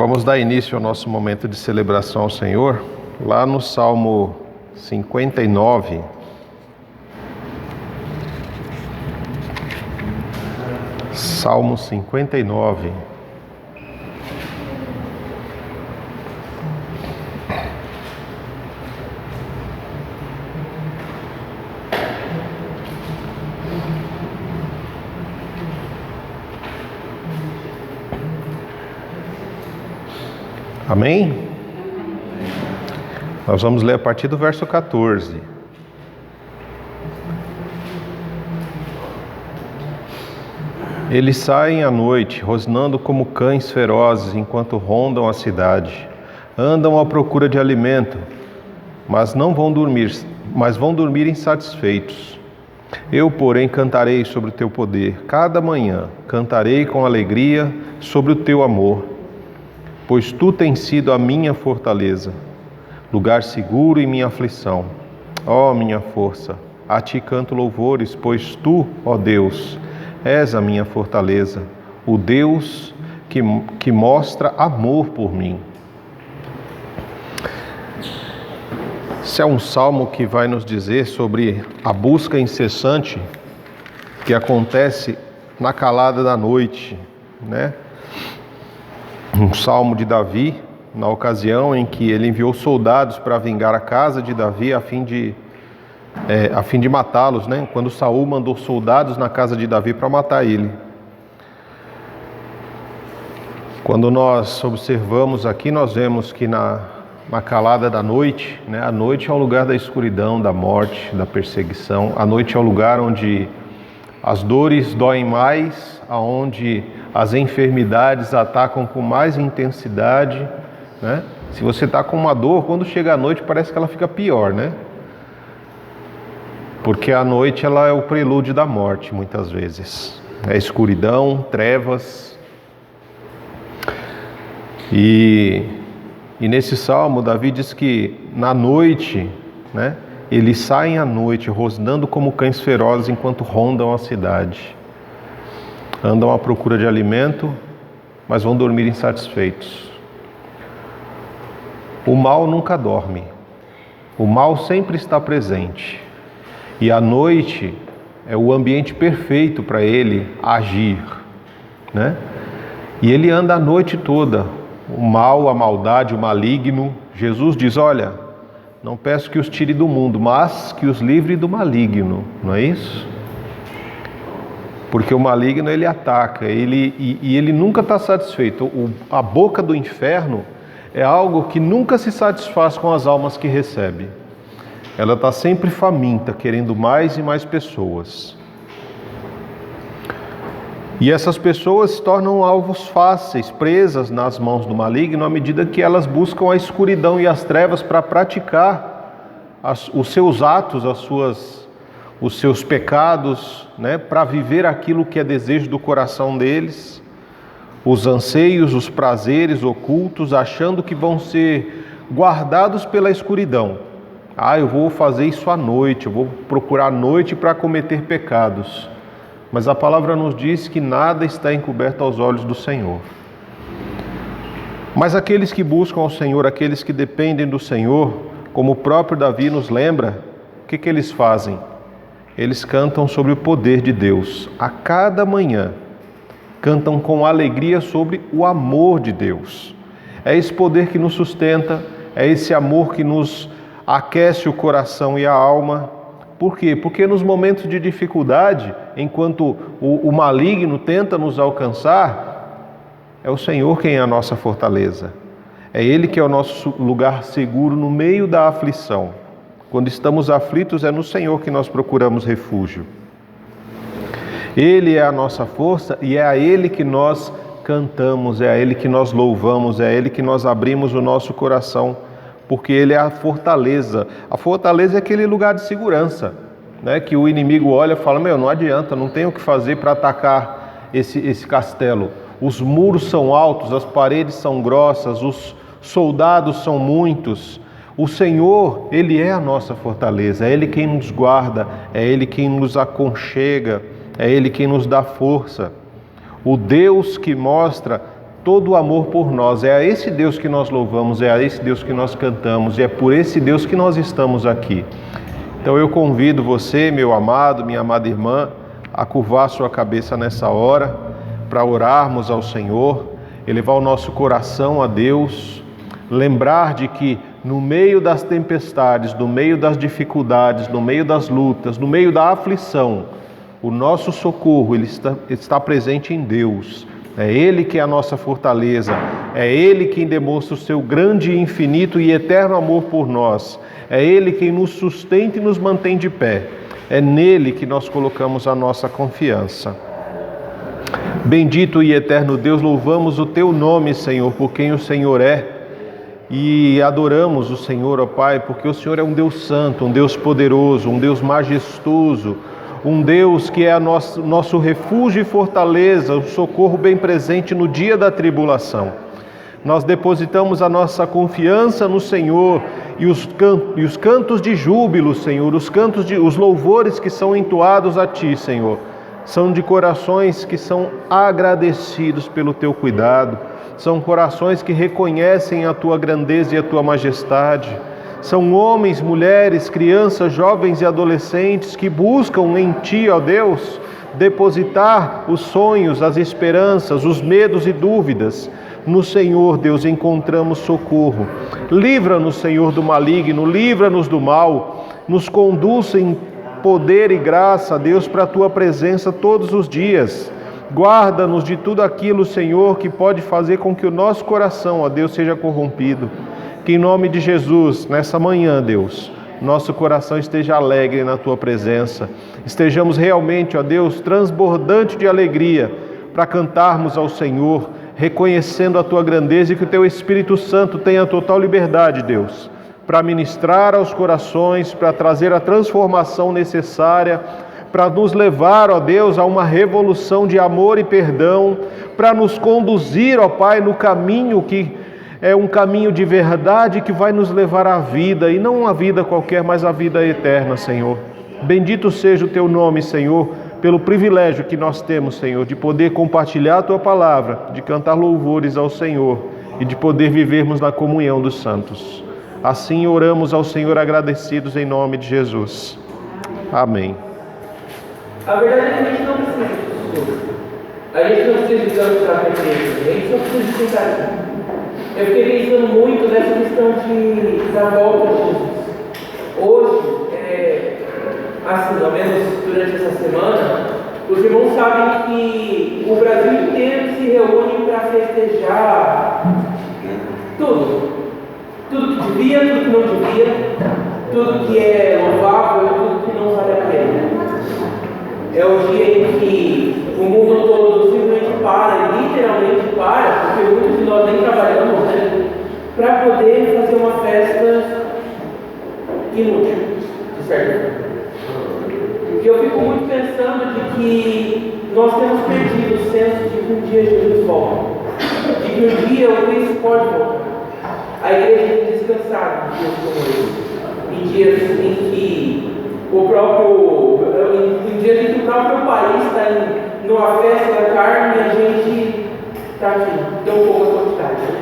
Vamos dar início ao nosso momento de celebração ao Senhor, lá no Salmo 59. Salmo 59. Amém? Nós vamos ler a partir do verso 14. Eles saem à noite, rosnando como cães ferozes, enquanto rondam a cidade. Andam à procura de alimento, mas vão dormir insatisfeitos. Eu, porém, cantarei sobre o teu poder. Cada manhã cantarei com alegria sobre o teu amor. Pois tu tens sido a minha fortaleza, lugar seguro em minha aflição. Ó minha força, a ti canto louvores, pois tu, ó Deus, és a minha fortaleza, o Deus que mostra amor por mim. Esse é um salmo que vai nos dizer sobre a busca incessante que acontece na calada da noite, né? Um salmo de Davi, na ocasião em que ele enviou soldados para vingar a casa de Davi a fim de matá-los, né? Quando Saul mandou soldados na casa de Davi para matar ele. Quando nós observamos aqui, nós vemos que na calada da noite, né? A noite é o lugar da escuridão, da morte, da perseguição. A noite é o lugar onde as dores doem mais, aonde as enfermidades atacam com mais intensidade, né? Se você está com uma dor, quando chega a noite parece que ela fica pior, né? Porque a noite ela é o prelúdio da morte, muitas vezes. É escuridão, trevas. E nesse salmo, Davi diz que na noite, né? Eles saem à noite, rosnando como cães ferozes enquanto rondam a cidade. Andam à procura de alimento, mas vão dormir insatisfeitos. O mal nunca dorme. O mal sempre está presente. E a noite é o ambiente perfeito para ele agir, né? E ele anda a noite toda. O mal, a maldade, o maligno. Jesus diz, olha, não peço que os tire do mundo, mas que os livre do maligno. Não é isso? Porque o maligno ele ataca, ele nunca está satisfeito. A boca do inferno é algo que nunca se satisfaz com as almas que recebe. Ela está sempre faminta, querendo mais e mais pessoas. E essas pessoas se tornam alvos fáceis, presas nas mãos do maligno, à medida que elas buscam a escuridão e as trevas para praticar os seus atos, os seus pecados, né, para viver aquilo que é desejo do coração deles, os anseios, os prazeres ocultos, achando que vão ser guardados pela escuridão. Eu vou fazer isso à noite, eu vou procurar à noite para cometer pecados. Mas a palavra nos diz que nada está encoberto aos olhos do Senhor. Mas aqueles que buscam ao Senhor, aqueles que dependem do Senhor, como o próprio Davi nos lembra, o que eles fazem? Eles cantam sobre o poder de Deus. A cada manhã, cantam com alegria sobre o amor de Deus. É esse poder que nos sustenta, é esse amor que nos aquece o coração e a alma. Por quê? Porque nos momentos de dificuldade, enquanto o maligno tenta nos alcançar, é o Senhor quem é a nossa fortaleza. É Ele que é o nosso lugar seguro no meio da aflição. Quando estamos aflitos, é no Senhor que nós procuramos refúgio. Ele é a nossa força e é a Ele que nós cantamos, é a Ele que nós louvamos, é a Ele que nós abrimos o nosso coração, porque Ele é a fortaleza. A fortaleza é aquele lugar de segurança, né? Que o inimigo olha e fala, não adianta, não tem o que fazer para atacar esse castelo. Os muros são altos, as paredes são grossas, os soldados são muitos. O Senhor, Ele é a nossa fortaleza, é Ele quem nos guarda, é Ele quem nos aconchega, é Ele quem nos dá força. O Deus que mostra todo o amor por nós. É a esse Deus que nós louvamos, é a esse Deus que nós cantamos, e é por esse Deus que nós estamos aqui. Então eu convido você, meu amado, minha amada irmã, a curvar sua cabeça nessa hora, para orarmos ao Senhor, elevar o nosso coração a Deus, lembrar de que no meio das tempestades, no meio das dificuldades, no meio das lutas, no meio da aflição, o nosso socorro ele está presente em Deus. É Ele que é a nossa fortaleza, é Ele quem demonstra o seu grande, infinito e eterno amor por nós, é Ele quem nos sustenta e nos mantém de pé, é nele que nós colocamos a nossa confiança. Bendito e eterno Deus, louvamos o Teu nome, Senhor, por quem o Senhor é, e adoramos o Senhor, ó Pai, porque o Senhor é um Deus santo, um Deus poderoso, um Deus majestoso, um Deus que é nosso refúgio e fortaleza, o socorro bem presente no dia da tribulação. Nós depositamos a nossa confiança no Senhor e os cantos de júbilo, Senhor, os louvores que são entoados a Ti, Senhor, são de corações que são agradecidos pelo Teu cuidado, são corações que reconhecem a Tua grandeza e a Tua majestade. São homens, mulheres, crianças, jovens e adolescentes que buscam em Ti, ó Deus, depositar os sonhos, as esperanças, os medos e dúvidas. No Senhor, Deus, encontramos socorro. Livra-nos, Senhor, do maligno, livra-nos do mal, nos conduz em poder e graça, Deus, para a Tua presença todos os dias. Guarda-nos de tudo aquilo, Senhor, que pode fazer com que o nosso coração, ó Deus, seja corrompido. Que em nome de Jesus, nessa manhã, Deus, nosso coração esteja alegre na Tua presença. Estejamos realmente, ó Deus, transbordante de alegria para cantarmos ao Senhor, reconhecendo a Tua grandeza e que o Teu Espírito Santo tenha total liberdade, Deus, para ministrar aos corações, para trazer a transformação necessária, para nos levar, ó Deus, a uma revolução de amor e perdão, para nos conduzir, ó Pai, no caminho que é um caminho de verdade que vai nos levar à vida, e não uma vida qualquer, mas a vida eterna, Senhor. Bendito seja o Teu nome, Senhor, pelo privilégio que nós temos, Senhor, de poder compartilhar a Tua palavra, de cantar louvores ao Senhor e de poder vivermos na comunhão dos santos. Assim oramos ao Senhor agradecidos em nome de Jesus. Amém. A verdade é que a gente não precisa de estudo. A gente não precisa de tanto para aprender, a gente só precisa de sentar aqui. Eu fiquei pensando muito nessa questão da volta de Jesus. Hoje, assim, ao menos durante essa semana, os irmãos sabem que o Brasil inteiro se reúne para festejar tudo. Tudo que devia, tudo que não devia, tudo que é louvável, tudo que não vale a pena. É o dia em que o mundo todo simplesmente para, literalmente para, porque muitos de nós nem trabalhamos, né? Para poder fazer uma festa inútil, certo? E eu fico muito pensando de que nós temos perdido o senso de que um dia Jesus volta, de que um dia o Cristo pode voltar. A igreja tem descansado em dias como esse, em dias em que em dias em que o próprio país está numa festa da carne e a gente está aqui, tão pouca quantidade. Né?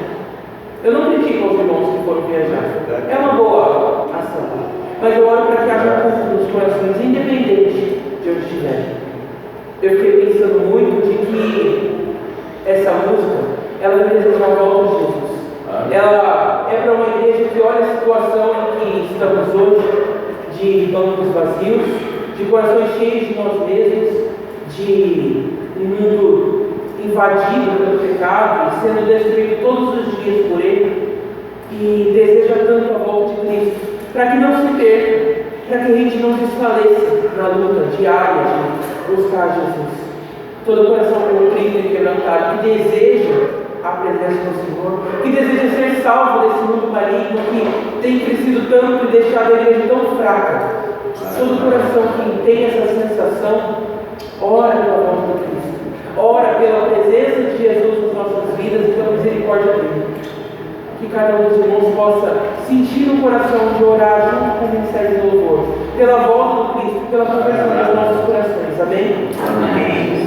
Eu não critico os irmãos que foram viajar, é uma boa ação, mas eu oro para que haja culto nos corações, independente de onde estiver. Eu fiquei pensando muito de que essa música, ela me deseja a volta de Jesus. Ela é para uma igreja que olha a situação em que estamos hoje, de bancos vazios, de corações cheios de nós mesmos, de um mundo invadido pelo pecado, sendo destruído todos os dias por ele, e deseja tanto a volta de Cristo, para que não se perca, para que a gente não desfaleça na luta diária de buscar Jesus. Todo coração contrito e quebrantado, que deseja a presença do Senhor, que deseja ser salvo desse mundo maligno que tem crescido tanto e deixado a igreja tão fraca. Todo coração que tem essa sensação, ora pela volta de Cristo, ora pela presença de Jesus nas nossas vidas e pela misericórdia dele. Que cada um dos irmãos possa sentir no coração de orar junto com o ministério do louvor, pela volta do Cristo, pela conversão dos nossos corações. Amém? Amém.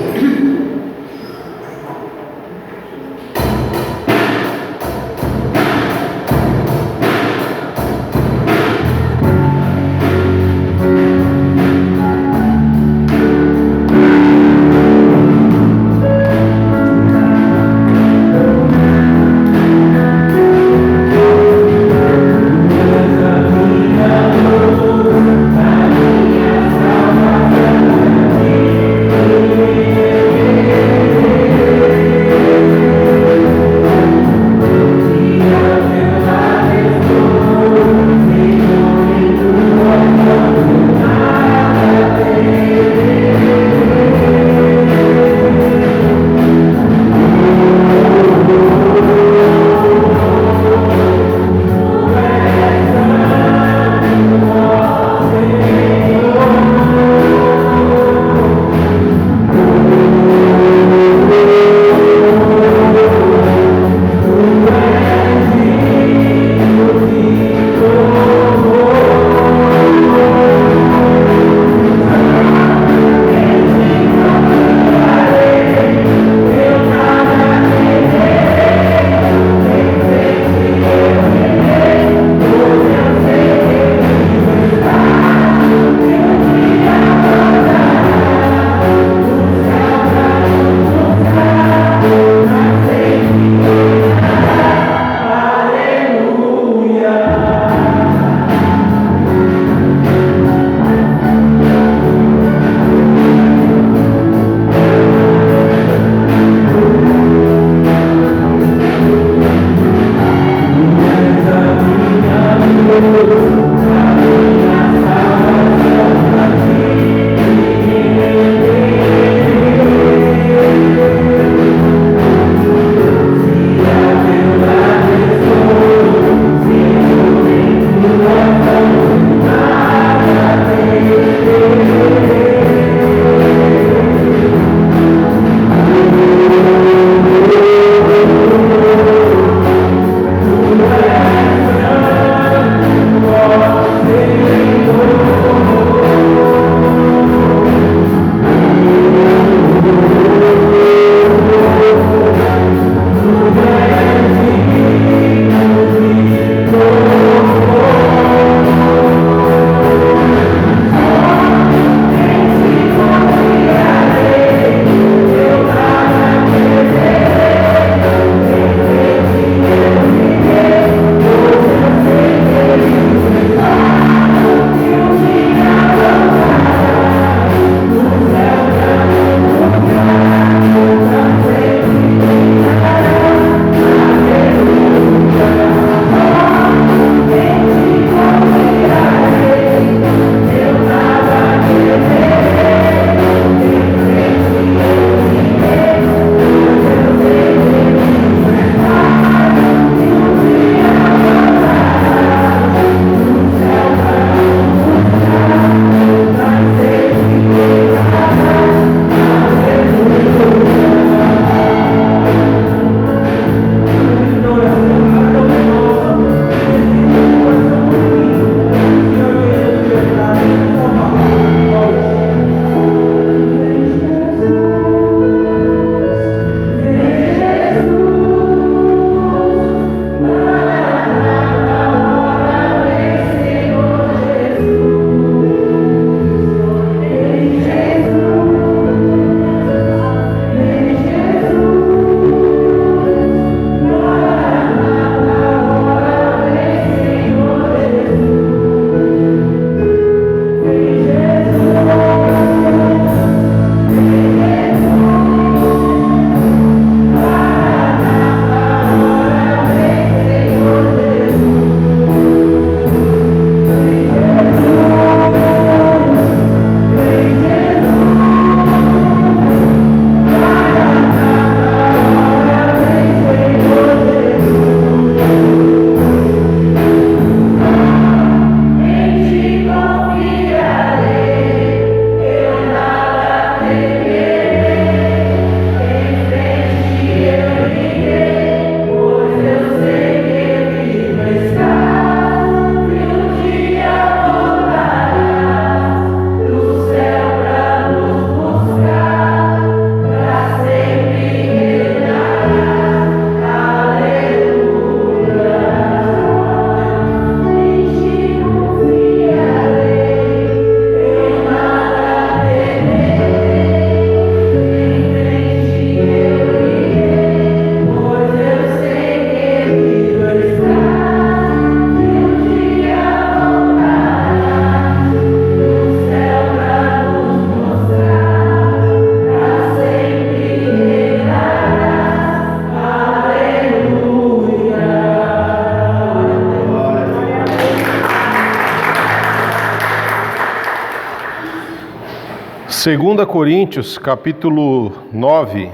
2 Coríntios, capítulo 9.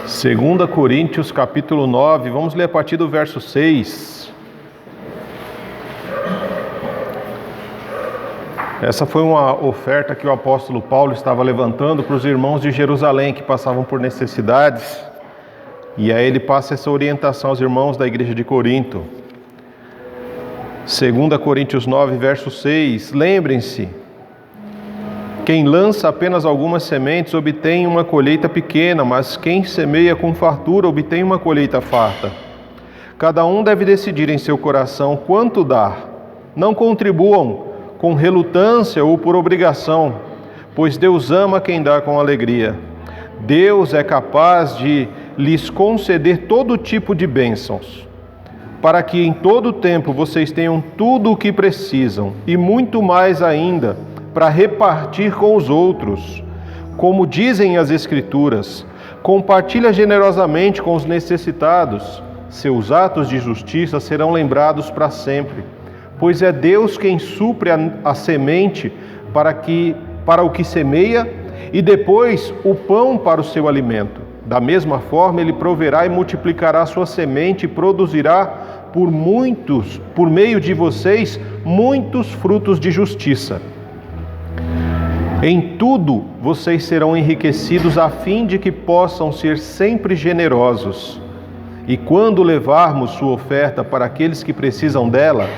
Segunda Coríntios, capítulo 9, vamos ler a partir do verso 6. Essa foi uma oferta que o apóstolo Paulo estava levantando para os irmãos de Jerusalém que passavam por necessidades. E aí ele passa essa orientação aos irmãos da igreja de Corinto. 2 Coríntios 9, verso 6. Lembrem-se, quem lança apenas algumas sementes obtém uma colheita pequena, mas quem semeia com fartura obtém uma colheita farta. Cada um deve decidir em seu coração quanto dar. Não contribuam com relutância ou por obrigação, pois Deus ama quem dá com alegria. Deus é capaz de lhes conceder todo tipo de bênçãos, para que em todo tempo vocês tenham tudo o que precisam e muito mais ainda para repartir com os outros. Como dizem as Escrituras, compartilha generosamente com os necessitados, seus atos de justiça serão lembrados para sempre, pois é Deus quem supre a semente para o que semeia e depois o pão para o seu alimento. Da mesma forma, Ele proverá e multiplicará a sua semente e produzirá por meio de vocês, muitos frutos de justiça. Em tudo vocês serão enriquecidos a fim de que possam ser sempre generosos. E quando levarmos sua oferta para aqueles que precisam dela,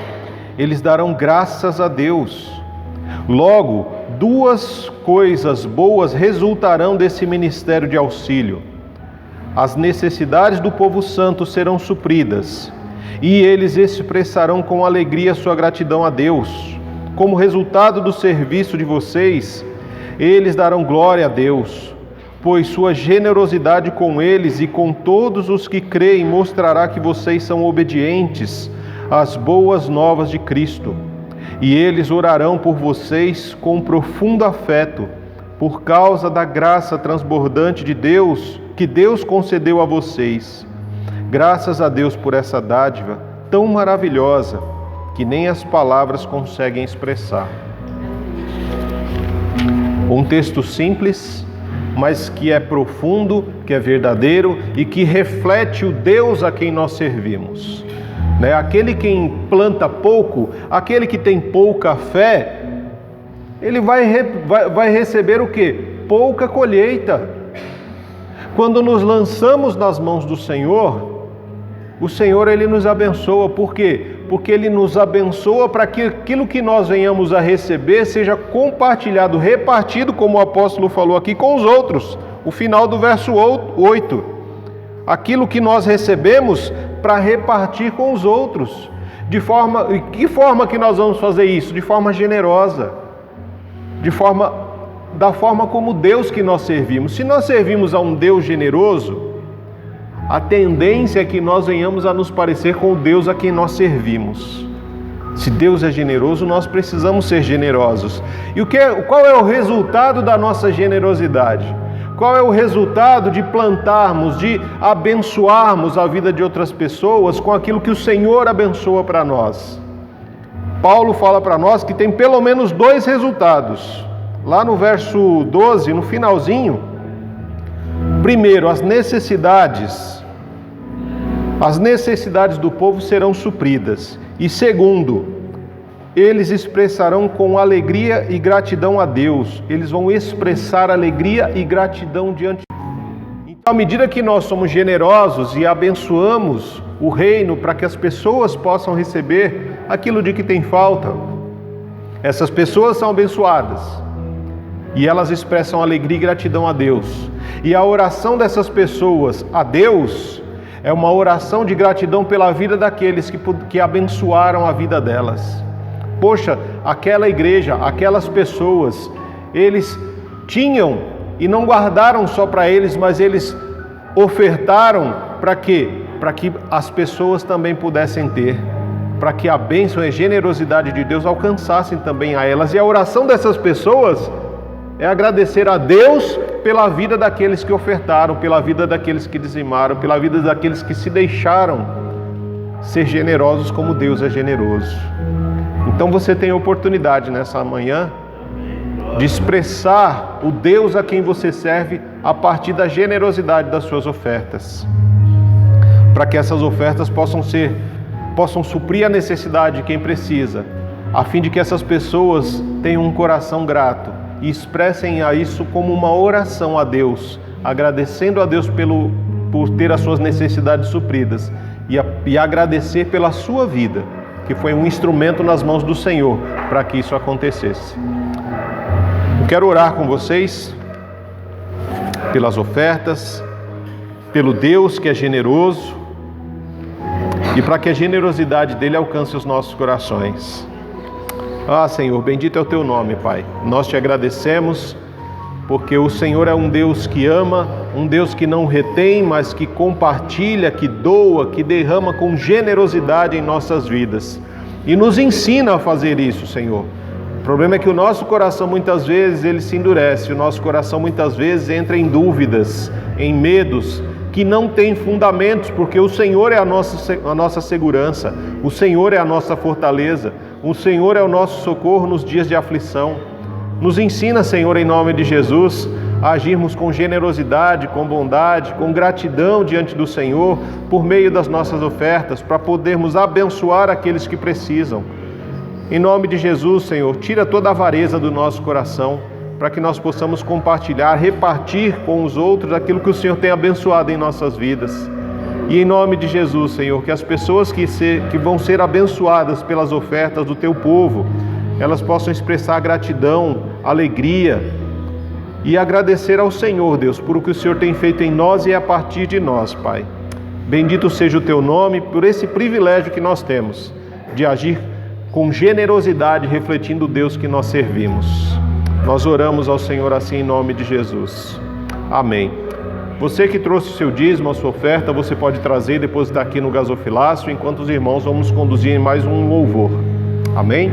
eles darão graças a Deus. Logo, duas coisas boas resultarão desse ministério de auxílio. As necessidades do povo santo serão supridas, e eles expressarão com alegria sua gratidão a Deus. Como resultado do serviço de vocês, eles darão glória a Deus, pois sua generosidade com eles e com todos os que creem mostrará que vocês são obedientes às boas novas de Cristo. E eles orarão por vocês com profundo afeto, por causa da graça transbordante de Deus, que Deus concedeu a vocês. Graças a Deus por essa dádiva tão maravilhosa, que nem as palavras conseguem expressar. Um texto simples, mas que é profundo, que é verdadeiro e que reflete o Deus a quem nós servimos. Aquele que planta pouco, aquele que tem pouca fé, ele vai receber o quê? Pouca colheita. Quando nos lançamos nas mãos do Senhor, o Senhor Ele nos abençoa. Por quê? Porque Ele nos abençoa para que aquilo que nós venhamos a receber seja compartilhado, repartido, como o apóstolo falou aqui, com os outros. O final do verso 8. Aquilo que nós recebemos para repartir com os outros. Que forma que nós vamos fazer isso? De forma generosa. Da forma como Deus que nós servimos. Se nós servimos a um Deus generoso, a tendência é que nós venhamos a nos parecer com o Deus a quem nós servimos. Se Deus é generoso, nós precisamos ser generosos. E qual é o resultado da nossa generosidade? Qual é o resultado de plantarmos, de abençoarmos a vida de outras pessoas com aquilo que o Senhor abençoa para nós? Paulo fala para nós que tem pelo menos dois resultados. Lá no verso 12, no finalzinho, primeiro, as necessidades do povo serão supridas. E segundo, eles expressarão com alegria e gratidão a Deus. Eles vão expressar alegria e gratidão diante de Deus. Então, à medida que nós somos generosos e abençoamos o reino para que as pessoas possam receber aquilo de que tem falta, essas pessoas são abençoadas e elas expressam alegria e gratidão a Deus. E a oração dessas pessoas a Deus é uma oração de gratidão pela vida daqueles que abençoaram a vida delas. Poxa, aquela igreja, aquelas pessoas, eles tinham e não guardaram só para eles, mas eles ofertaram para quê? Para que as pessoas também pudessem ter, para que a bênção e a generosidade de Deus alcançassem também a elas. E a oração dessas pessoas é agradecer a Deus pela vida daqueles que ofertaram, pela vida daqueles que dizimaram, pela vida daqueles que se deixaram ser generosos como Deus é generoso. Então você tem a oportunidade nessa manhã de expressar o Deus a quem você serve a partir da generosidade das suas ofertas, para que essas ofertas possam suprir a necessidade de quem precisa, a fim de que essas pessoas tenham um coração grato e expressem a isso como uma oração a Deus, agradecendo a Deus por ter as suas necessidades supridas e agradecer pela sua vida, que foi um instrumento nas mãos do Senhor para que isso acontecesse. Eu quero orar com vocês pelas ofertas, pelo Deus que é generoso e para que a generosidade dele alcance os nossos corações. Ah, Senhor, bendito é o teu nome, Pai. Nós te agradecemos porque o Senhor é um Deus que ama, um Deus que não retém, mas que compartilha, que doa, que derrama com generosidade em nossas vidas. E nos ensina a fazer isso, Senhor. O problema é que o nosso coração muitas vezes ele se endurece, o nosso coração muitas vezes entra em dúvidas, em medos, que não tem fundamentos, porque o Senhor é a nossa segurança, o Senhor é a nossa fortaleza, o Senhor é o nosso socorro nos dias de aflição. Nos ensina, Senhor, em nome de Jesus, a agirmos com generosidade, com bondade, com gratidão diante do Senhor, por meio das nossas ofertas, para podermos abençoar aqueles que precisam. Em nome de Jesus, Senhor, tira toda a avareza do nosso coração, para que nós possamos compartilhar, repartir com os outros aquilo que o Senhor tem abençoado em nossas vidas. E em nome de Jesus, Senhor, que as pessoas que vão ser abençoadas pelas ofertas do Teu povo, elas possam expressar gratidão, alegria e agradecer ao Senhor, Deus, por o que o Senhor tem feito em nós e a partir de nós, Pai. Bendito seja o Teu nome por esse privilégio que nós temos de agir com generosidade, refletindo o Deus que nós servimos. Nós oramos ao Senhor assim em nome de Jesus. Amém. Você que trouxe o seu dízimo, a sua oferta, você pode trazer e depositar aqui no gasofilácio, enquanto os irmãos vão nos conduzir em mais um louvor. Amém?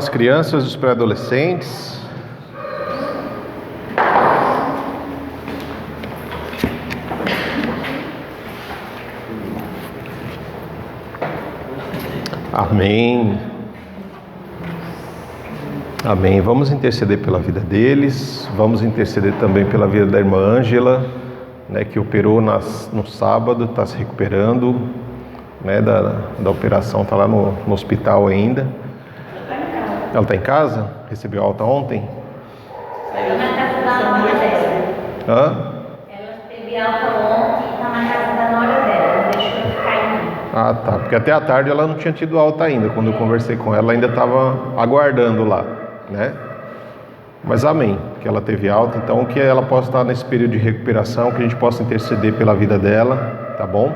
as crianças e os pré-adolescentes. Amém. Amém. Vamos interceder pela vida deles. Vamos interceder também pela vida da irmã Ângela, né, que operou no sábado, está se recuperando, né, da operação, está lá no hospital ainda. Ela está em casa? Recebeu alta ontem? Saiu na casa da nora dela. Hã? Ela teve alta ontem e está na casa da nora dela. Não deixou eu ficar em mim. Ah, tá. Porque até a tarde ela não tinha tido alta ainda. Quando eu conversei com ela, ela ainda estava aguardando lá, né? Mas amém, que ela teve alta. Então que ela possa estar nesse período de recuperação, que a gente possa interceder pela vida dela, tá bom?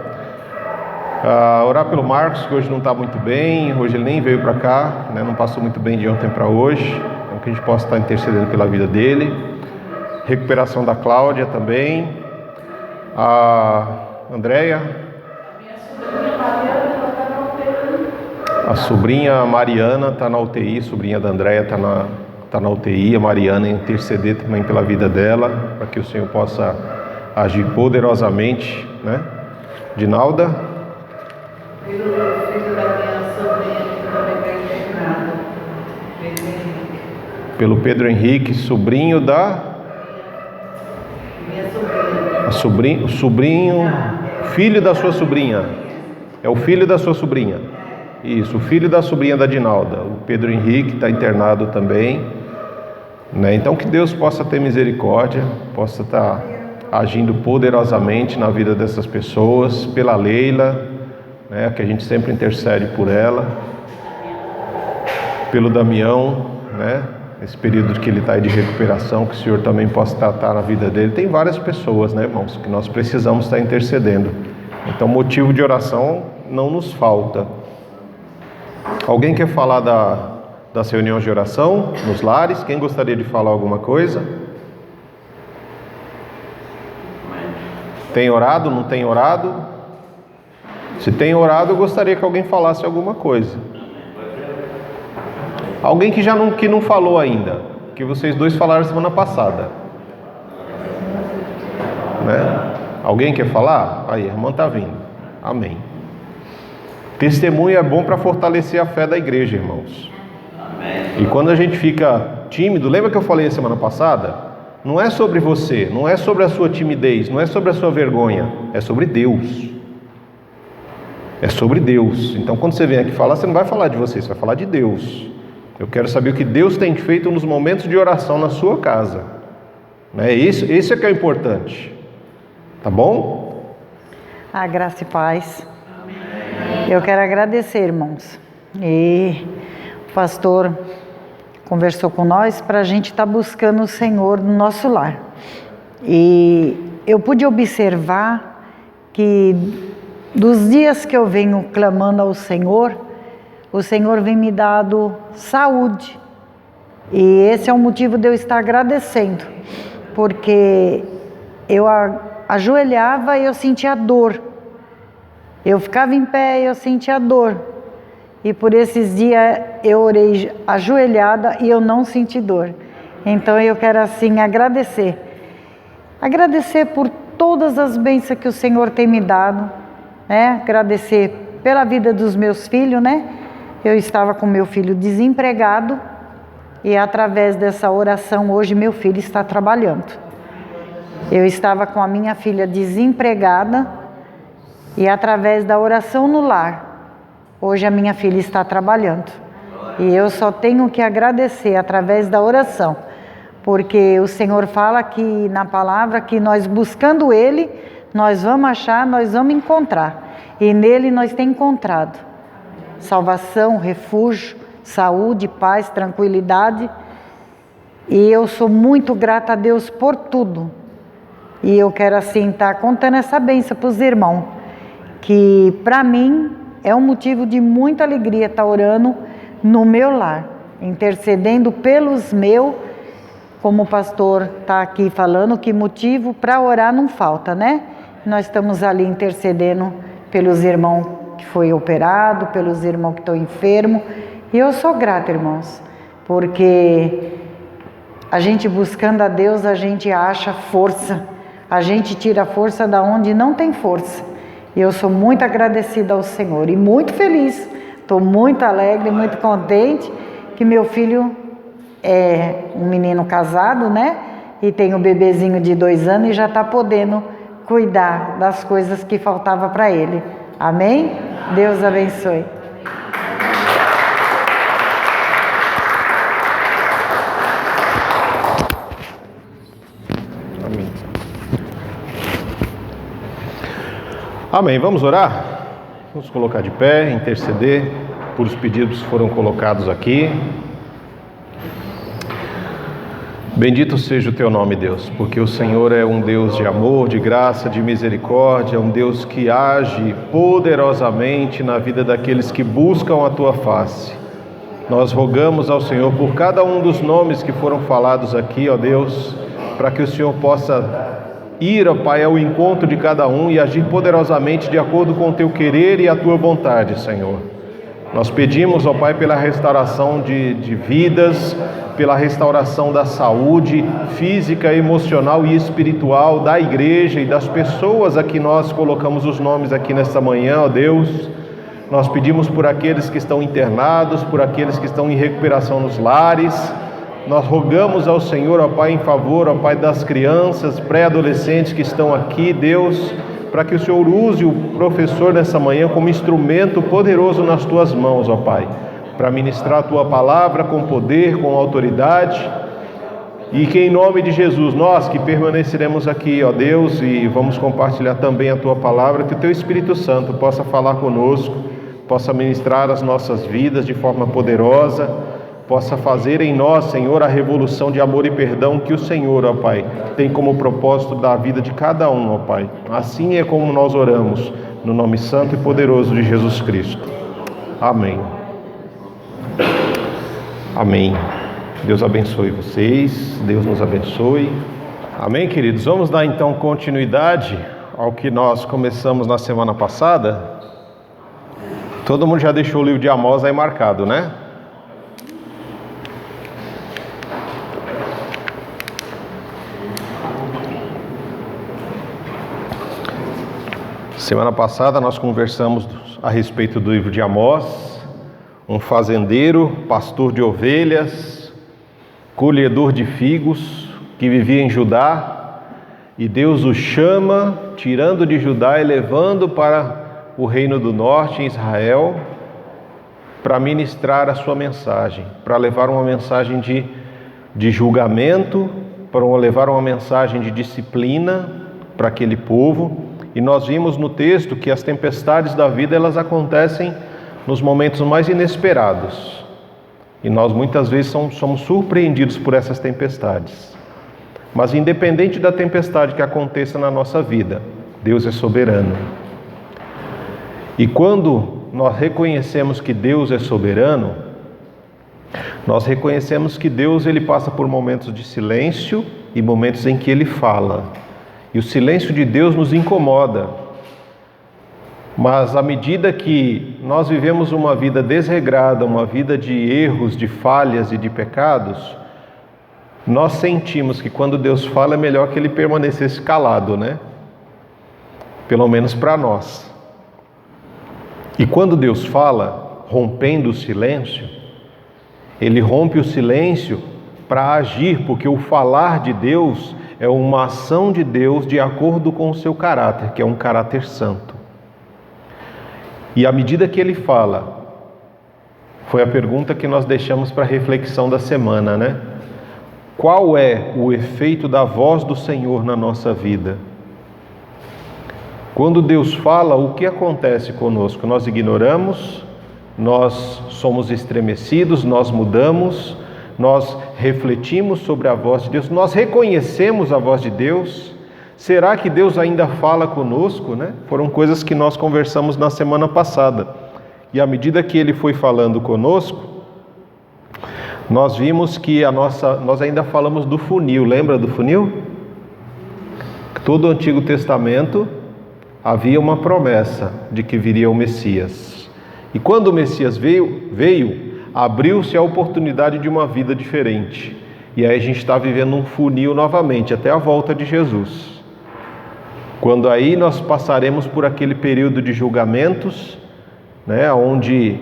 Orar pelo Marcos, que hoje não está muito bem. Hoje ele nem veio para cá, né? Não passou muito bem de ontem para hoje. Então que a gente possa estar intercedendo pela vida dele. Recuperação da Cláudia também. A Andréia. A sobrinha Mariana está na UTI, sobrinha da Andréia está na UTI. A Mariana interceder também pela vida dela, para que o Senhor possa agir poderosamente, né? Dinalda. Filho da minha sobrinha que também está internada. Pelo Pedro Henrique, sobrinho da... Minha sobrinha. Sobrinho, filho da sua sobrinha. É o filho da sua sobrinha. Isso, o filho da sobrinha da Dinalda. O Pedro Henrique está internado também, né? Então que Deus possa ter misericórdia, possa estar agindo poderosamente na vida dessas pessoas, pela Leila, né, que a gente sempre intercede por ela, pelo Damião, né, nesse período que ele está aí de recuperação, que o Senhor também possa tratar na vida dele. Tem várias pessoas, né, irmãos, que nós precisamos estar intercedendo. Então motivo de oração não nos falta. Alguém quer falar das reuniões de oração nos lares? Quem gostaria de falar alguma coisa? Tem orado? Não tem orado? Se tem orado, eu gostaria que alguém falasse alguma coisa. Alguém que não falou ainda, que vocês dois falaram semana passada, né? Alguém quer falar? Aí, a irmã está vindo. Amém. Testemunho é bom para fortalecer a fé da igreja, irmãos. E quando a gente fica tímido, lembra que eu falei a semana passada? Não é sobre você, não é sobre a sua timidez, não é sobre a sua vergonha, é sobre Deus. É sobre Deus. Então quando você vem aqui falar, você não vai falar de você, você vai falar de Deus. Eu quero saber o que Deus tem feito nos momentos de oração na sua casa, né? Esse é que é importante. Tá bom? A graça e paz. Eu quero agradecer, irmãos. E o pastor conversou com nós para a gente estar buscando o Senhor no nosso lar. E eu pude observar que dos dias que eu venho clamando ao Senhor, o Senhor vem me dando saúde. E esse é o motivo de eu estar agradecendo, porque eu ajoelhava e eu sentia dor. Eu ficava em pé e eu sentia dor. E por esses dias eu orei ajoelhada e eu não senti dor. Então eu quero assim agradecer. Agradecer por todas as bênçãos que o Senhor tem me dado, né? Agradecer pela vida dos meus filhos, né? Eu estava com meu filho desempregado e através dessa oração hoje meu filho está trabalhando. Eu estava com a minha filha desempregada e através da oração no lar, hoje a minha filha está trabalhando. E eu só tenho que agradecer através da oração, porque o Senhor fala aqui na palavra que nós buscando Ele, nós vamos achar, nós vamos encontrar. E nele nós temos encontrado salvação, refúgio, saúde, paz, tranquilidade. E eu sou muito grata a Deus por tudo. E eu quero assim estar contando essa bênção para os irmãos, que para mim é um motivo de muita alegria estar orando no meu lar, intercedendo pelos meus, como o pastor está aqui falando, que motivo para orar não falta, né? Nós estamos ali intercedendo pelos irmãos que foi operado, pelos irmãos que estão enfermos. E eu sou grata, irmãos. porque a gente buscando a Deus, a gente acha força, a gente tira força da onde não tem força. E eu sou muito agradecida ao Senhor e muito feliz, estou muito alegre, muito contente que meu filho é um menino casado, né? E tem um bebezinho de 2 anos e já está podendo cuidar das coisas que faltava para ele. Amém? Deus abençoe. Amém. Amém. Vamos orar? Vamos colocar de pé, interceder por os pedidos que foram colocados aqui. Bendito seja o teu nome, Deus, porque o Senhor é um Deus de amor, de graça, de misericórdia, um Deus que age poderosamente na vida daqueles que buscam a tua face. Nós rogamos ao Senhor por cada um dos nomes que foram falados aqui, ó Deus, para que o Senhor possa ir, ó Pai, ao encontro de cada um e agir poderosamente de acordo com o teu querer e a tua vontade, Senhor. Nós pedimos, ó Pai, pela restauração de vidas, pela restauração da saúde física, emocional e espiritual da igreja e das pessoas a que nós colocamos os nomes aqui nesta manhã, ó Deus. Nós pedimos por aqueles que estão internados, por aqueles que estão em recuperação nos lares. Nós rogamos ao Senhor, ó Pai, em favor, ó Pai, das crianças, pré-adolescentes que estão aqui, Deus, para que o Senhor use o professor nessa manhã como instrumento poderoso nas tuas mãos, ó Pai, para ministrar a tua palavra com poder, com autoridade, e que em nome de Jesus, nós que permaneceremos aqui, ó Deus, e vamos compartilhar também a tua palavra, que o teu Espírito Santo possa falar conosco, possa ministrar as nossas vidas de forma poderosa, possa fazer em nós, Senhor, a revolução de amor e perdão que o Senhor, ó Pai, tem como propósito da vida de cada um, ó Pai. Assim é como nós oramos, no nome santo e poderoso de Jesus Cristo. Amém. Amém. Deus abençoe vocês, Deus nos abençoe. Amém, queridos? Vamos dar então continuidade ao que nós começamos na semana passada. Todo mundo já deixou o livro de Amós aí marcado, né? Semana passada nós conversamos a respeito do livro de Amós, um fazendeiro, pastor de ovelhas, colhedor de figos, que vivia em Judá, e Deus o chama, tirando de Judá e levando para o reino do norte, em Israel, para ministrar a sua mensagem, para levar uma mensagem de julgamento, para levar uma mensagem de disciplina para aquele povo. E nós vimos no texto que as tempestades da vida, elas acontecem nos momentos mais inesperados. E nós muitas vezes somos surpreendidos por essas tempestades. Mas independente da tempestade que aconteça na nossa vida, Deus é soberano. E quando nós reconhecemos que Deus é soberano, nós reconhecemos que Deus, ele passa por momentos de silêncio e momentos em que ele fala. E o silêncio de Deus nos incomoda. Mas à medida que nós vivemos uma vida desregrada, uma vida de erros, de falhas e de pecados, nós sentimos que quando Deus fala é melhor que ele permanecesse calado, né? Pelo menos para nós. E quando Deus fala, rompendo o silêncio, ele rompe o silêncio para agir, porque o falar de Deus é uma ação de Deus de acordo com o seu caráter, que é um caráter santo. E à medida que ele fala, foi a pergunta que nós deixamos para a reflexão da semana, né? Qual é o efeito da voz do Senhor na nossa vida? Quando Deus fala, o que acontece conosco? Nós ignoramos, nós somos estremecidos, nós mudamos, nós refletimos sobre a voz de Deus, nós reconhecemos a voz de Deus. Será que Deus ainda fala conosco, né? Foram coisas que nós conversamos na semana passada. E à medida que Ele foi falando conosco, nós vimos que nós ainda falamos do funil. Lembra do funil? Todo o Antigo Testamento havia uma promessa de que viria o Messias. E quando o Messias veio, abriu-se a oportunidade de uma vida diferente. E aí a gente está vivendo um funil novamente, até a volta de Jesus. Quando aí nós passaremos por aquele período de julgamentos, né, onde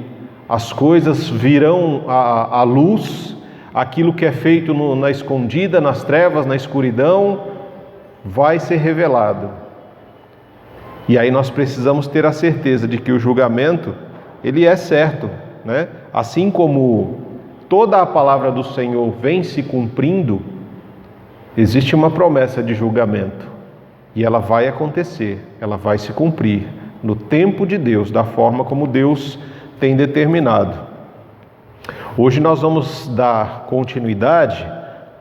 as coisas virão à luz, aquilo que é feito na escondida, nas trevas, na escuridão, vai ser revelado. E aí nós precisamos ter a certeza de que o julgamento, ele é certo, né? Assim como toda a palavra do Senhor vem se cumprindo, existe uma promessa de julgamento. E ela vai acontecer, ela vai se cumprir no tempo de Deus, da forma como Deus tem determinado. Hoje nós vamos dar continuidade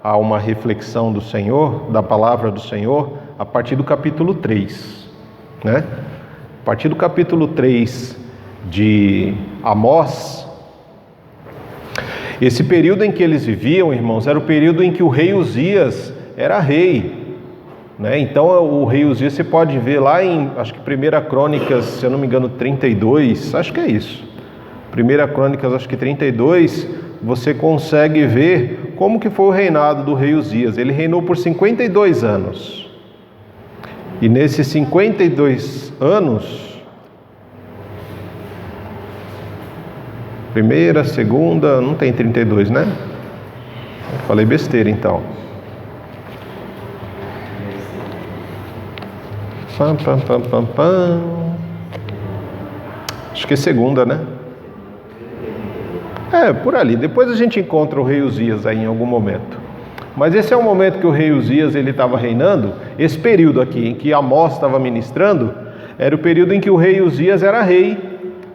a uma reflexão do Senhor, da palavra do Senhor, a partir do capítulo 3, né? A partir do capítulo 3 de Amós. Esse período em que eles viviam, irmãos, era o período em que o rei Uzias era rei, né? Então o rei Uzias, você pode ver lá em, acho que 1 Crônicas, se eu não me engano, 32, acho que é isso. 1 Crônicas, acho que 32, você consegue ver como que foi o reinado do rei Uzias. Ele reinou por 52 anos. E nesses 52 anos, primeira, segunda, não tem 32, né? Falei besteira então. Acho que é segunda, né? Por ali. Depois a gente encontra o rei Uzias aí em algum momento. Mas esse é o momento que o rei Uzias ele estava reinando. Esse período aqui em que Amós estava ministrando era o período em que o rei Uzias era rei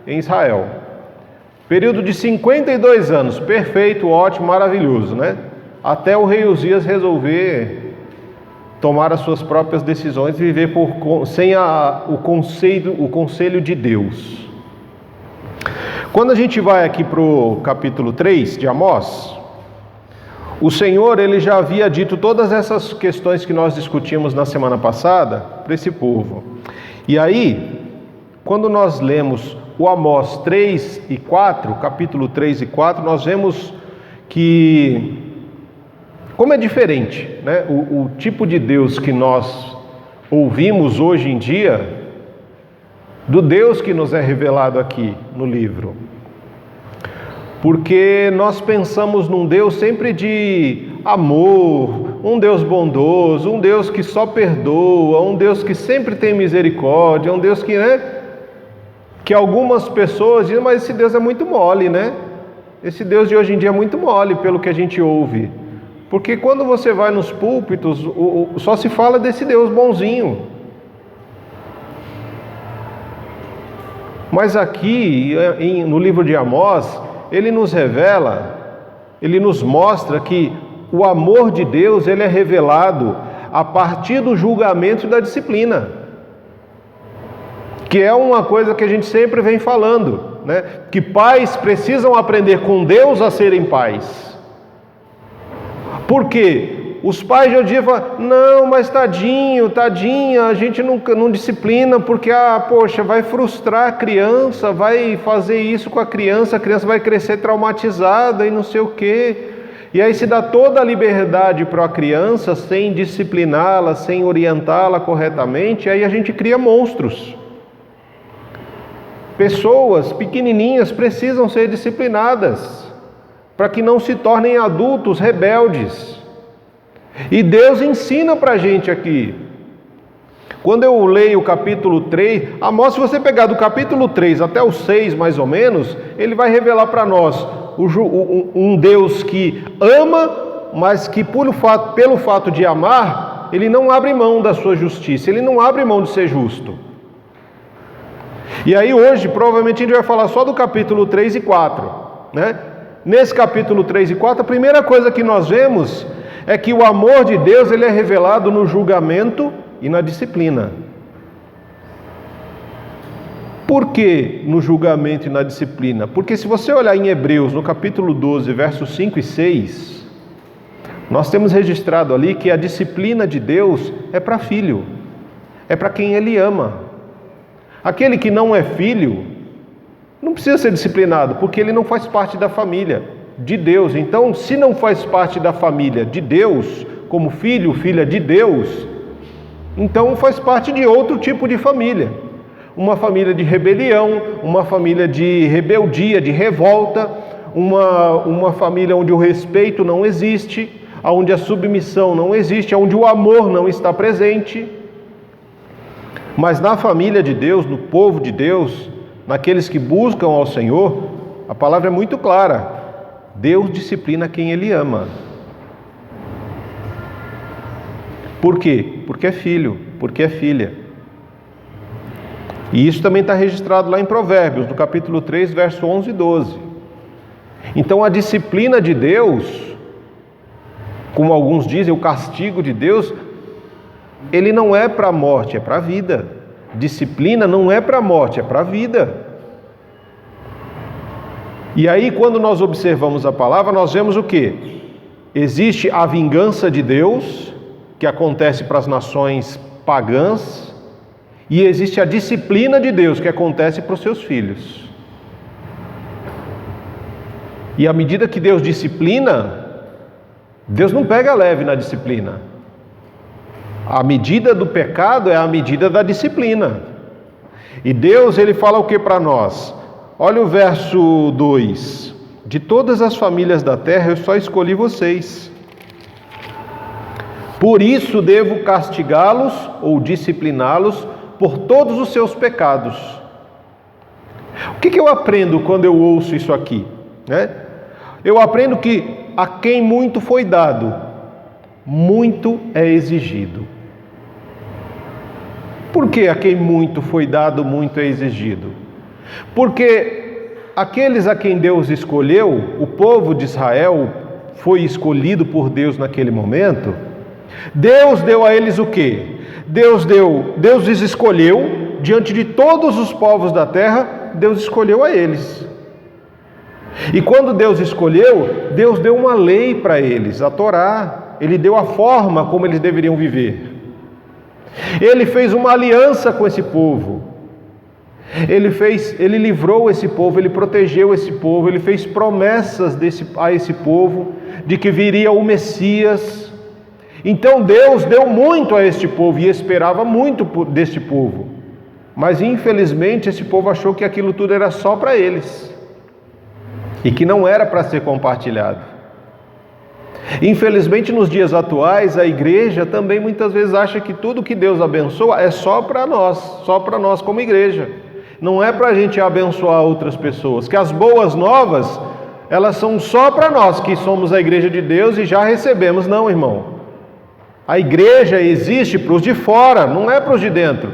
em Israel. Período de 52 anos, perfeito, ótimo, maravilhoso, né? Até o rei Uzias resolver tomar as suas próprias decisões e viver sem o conselho de Deus. Quando a gente vai aqui para o capítulo 3 de Amós, o Senhor ele já havia dito todas essas questões que nós discutimos na semana passada para esse povo. E aí, quando nós lemos o Amós 3 e 4, capítulo 3 e 4, nós vemos que como é diferente, né? O tipo de Deus que nós ouvimos hoje em dia do Deus que nos é revelado aqui no livro. Porque nós pensamos num Deus sempre de amor, um Deus bondoso, um Deus que só perdoa, um Deus que sempre tem misericórdia, um Deus que, né? Que algumas pessoas dizem, mas esse Deus é muito mole, né? Esse Deus de hoje em dia é muito mole pelo que a gente ouve. Porque quando você vai nos púlpitos, só se fala desse Deus bonzinho. Mas aqui, no livro de Amós, ele nos revela, ele nos mostra que o amor de Deus, ele é revelado a partir do julgamento e da disciplina. Que é uma coisa que a gente sempre vem falando, né? Que pais precisam aprender com Deus a serem pais. Por quê? Os pais de hoje em dia falam, não, mas tadinho, tadinha, a gente não disciplina porque, poxa, vai frustrar a criança, vai fazer isso com a criança vai crescer traumatizada e não sei o quê. E aí se dá toda a liberdade para a criança, sem discipliná-la, sem orientá-la corretamente, e aí a gente cria monstros. Pessoas pequenininhas precisam ser disciplinadas, para que não se tornem adultos rebeldes. E Deus ensina para a gente aqui. Quando eu leio o capítulo 3, Amós, se você pegar do capítulo 3 até o 6 mais ou menos, ele vai revelar para nós um Deus que ama, mas que pelo fato de amar, ele não abre mão da sua justiça, ele não abre mão de ser justo. E aí hoje, provavelmente a gente vai falar só do capítulo 3 e 4, né? Nesse capítulo 3 e 4, a primeira coisa que nós vemos é que o amor de Deus ele é revelado no julgamento e na disciplina. Por que no julgamento e na disciplina? Porque se você olhar em Hebreus, no capítulo 12, versos 5 e 6, nós temos registrado ali que a disciplina de Deus é para filho, é para quem Ele ama. Aquele que não é filho, não precisa ser disciplinado, porque ele não faz parte da família de Deus. Então, se não faz parte da família de Deus, como filho, filha de Deus, então faz parte de outro tipo de família. Uma família de rebelião, uma família de rebeldia, de revolta, uma família onde o respeito não existe, onde a submissão não existe, onde o amor não está presente. Mas na família de Deus, no povo de Deus, naqueles que buscam ao Senhor, a palavra é muito clara: Deus disciplina quem Ele ama. Por quê? Porque é filho, porque é filha. E isso também está registrado lá em Provérbios, no capítulo 3, verso 11 e 12. Então a disciplina de Deus, como alguns dizem, o castigo de Deus, ele não é para a morte, é para a vida. Disciplina não é para a morte, é para a vida. E aí, quando nós observamos a palavra, nós vemos o quê? Existe a vingança de Deus, que acontece para as nações pagãs, e existe a disciplina de Deus, que acontece para os seus filhos. E à medida que Deus disciplina, Deus não pega leve na disciplina. A medida do pecado é a medida da disciplina. E Deus, Ele fala o que para nós? Olha o verso 2. De todas as famílias da terra eu só escolhi vocês. Por isso devo castigá-los ou discipliná-los por todos os seus pecados. O que eu aprendo quando eu ouço isso aqui? Eu aprendo que a quem muito foi dado, muito é exigido. Por que a quem muito foi dado, muito é exigido? Porque aqueles a quem Deus escolheu, o povo de Israel foi escolhido por Deus naquele momento, Deus deu a eles o quê? Deus os escolheu, diante de todos os povos da terra, Deus escolheu a eles. E quando Deus escolheu, Deus deu uma lei para eles, a Torá. Ele deu a forma como eles deveriam viver. Ele fez uma aliança com esse povo. Ele livrou esse povo, ele protegeu esse povo, ele fez promessas a esse povo de que viria o Messias. Então Deus deu muito a este povo e esperava muito deste povo. Mas infelizmente esse povo achou que aquilo tudo era só para eles e que não era para ser compartilhado. Infelizmente nos dias atuais a igreja também muitas vezes acha que tudo que Deus abençoa é só para nós como igreja. Não é para a gente abençoar outras pessoas, que as boas novas elas são só para nós que somos a igreja de Deus e já recebemos. Não, irmão. A igreja existe para os de fora, não é para os de dentro.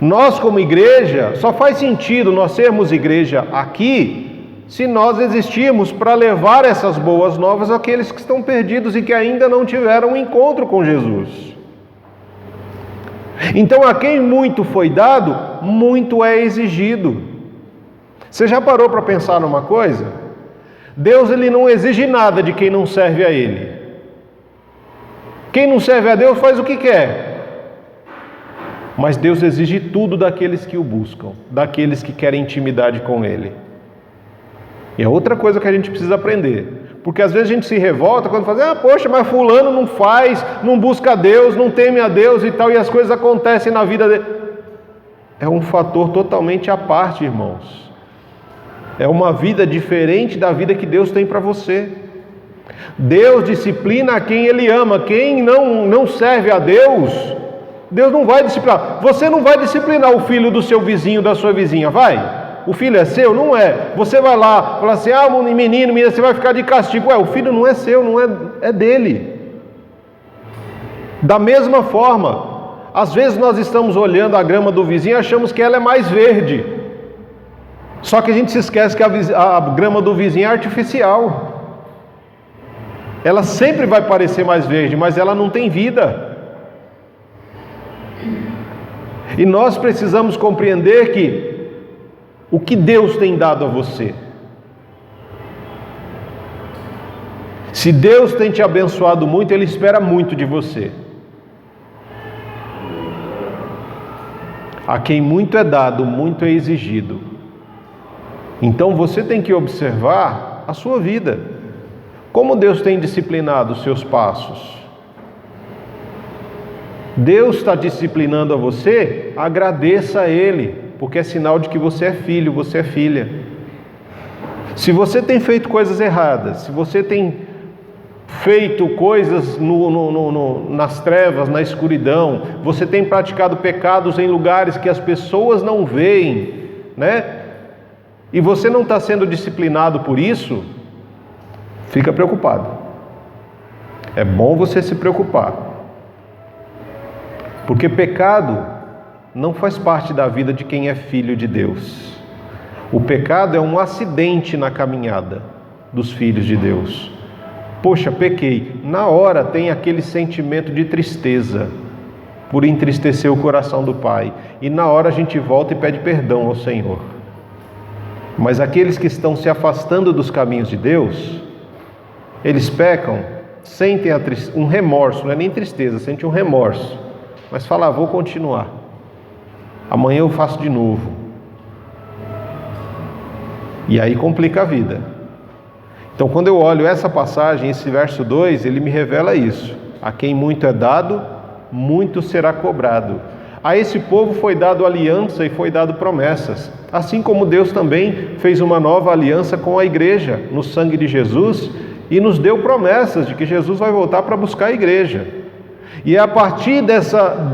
Nós como igreja, só faz sentido nós sermos igreja aqui se nós existirmos para levar essas boas novas àqueles que estão perdidos e que ainda não tiveram um encontro com Jesus. Então a quem muito foi dado, muito é exigido. Você já parou para pensar numa coisa? Deus ele não exige nada de quem não serve a Ele. Quem não serve a Deus faz o que quer. Mas Deus exige tudo daqueles que o buscam, daqueles que querem intimidade com Ele. E é outra coisa que a gente precisa aprender. Porque às vezes a gente se revolta quando fala, poxa, mas fulano não faz, não busca a Deus, não teme a Deus e tal, e as coisas acontecem na vida dele. É um fator totalmente à parte, irmãos. É uma vida diferente da vida que Deus tem para você. Deus disciplina a quem Ele ama. Quem não serve a Deus, Deus não vai disciplinar. Você não vai disciplinar o filho do seu vizinho, da sua vizinha, vai? O filho é seu? Não é. Você vai lá, fala assim, menino, menina, você vai ficar de castigo. O filho não é seu, não é dele. Da mesma forma, às vezes nós estamos olhando a grama do vizinho e achamos que ela é mais verde. Só que a gente se esquece que a grama do vizinho é artificial. Ela sempre vai parecer mais verde, mas ela não tem vida. E nós precisamos compreender que o que Deus tem dado a você. Se Deus tem te abençoado muito, Ele espera muito de você. A quem muito é dado, muito é exigido. Então você tem que observar a sua vida. Como Deus tem disciplinado os seus passos? Deus está disciplinando a você, agradeça a Ele, porque é sinal de que você é filho, você é filha. Se você tem feito coisas erradas, se você tem feito coisas nas trevas, na escuridão, você tem praticado pecados em lugares que as pessoas não veem, né? E você não está sendo disciplinado por isso, fica preocupado. É bom você se preocupar, porque pecado não faz parte da vida de quem é filho de Deus. O pecado é um acidente na caminhada dos filhos de Deus. Poxa, pequei. Na hora tem aquele sentimento de tristeza por entristecer o coração do Pai. E na hora a gente volta e pede perdão ao Senhor. Mas aqueles que estão se afastando dos caminhos de Deus, eles pecam, sentem um remorso, não é nem tristeza, sentem um remorso. Mas fala, vou continuar. Amanhã eu faço de novo. E aí complica a vida. Então, quando eu olho essa passagem, esse verso 2, ele me revela isso. A quem muito é dado, muito será cobrado. A esse povo foi dado aliança e foi dado promessas. Assim como Deus também fez uma nova aliança com a igreja, no sangue de Jesus, e nos deu promessas de que Jesus vai voltar para buscar a igreja. E é a partir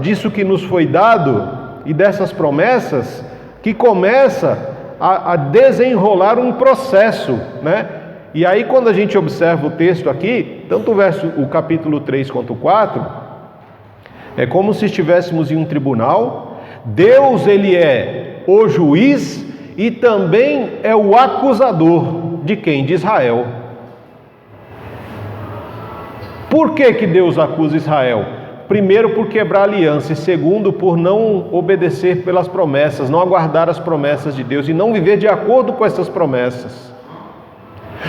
disso que nos foi dado, e dessas promessas, que começa a desenrolar um processo, né? E aí quando a gente observa o texto aqui, tanto o capítulo 3 quanto o 4, é como se estivéssemos em um tribunal. Deus, ele é o juiz e também é o acusador de quem? De Israel. Por que Deus acusa Israel? Primeiro, por quebrar a aliança, e segundo, por não obedecer pelas promessas, não aguardar as promessas de Deus e não viver de acordo com essas promessas.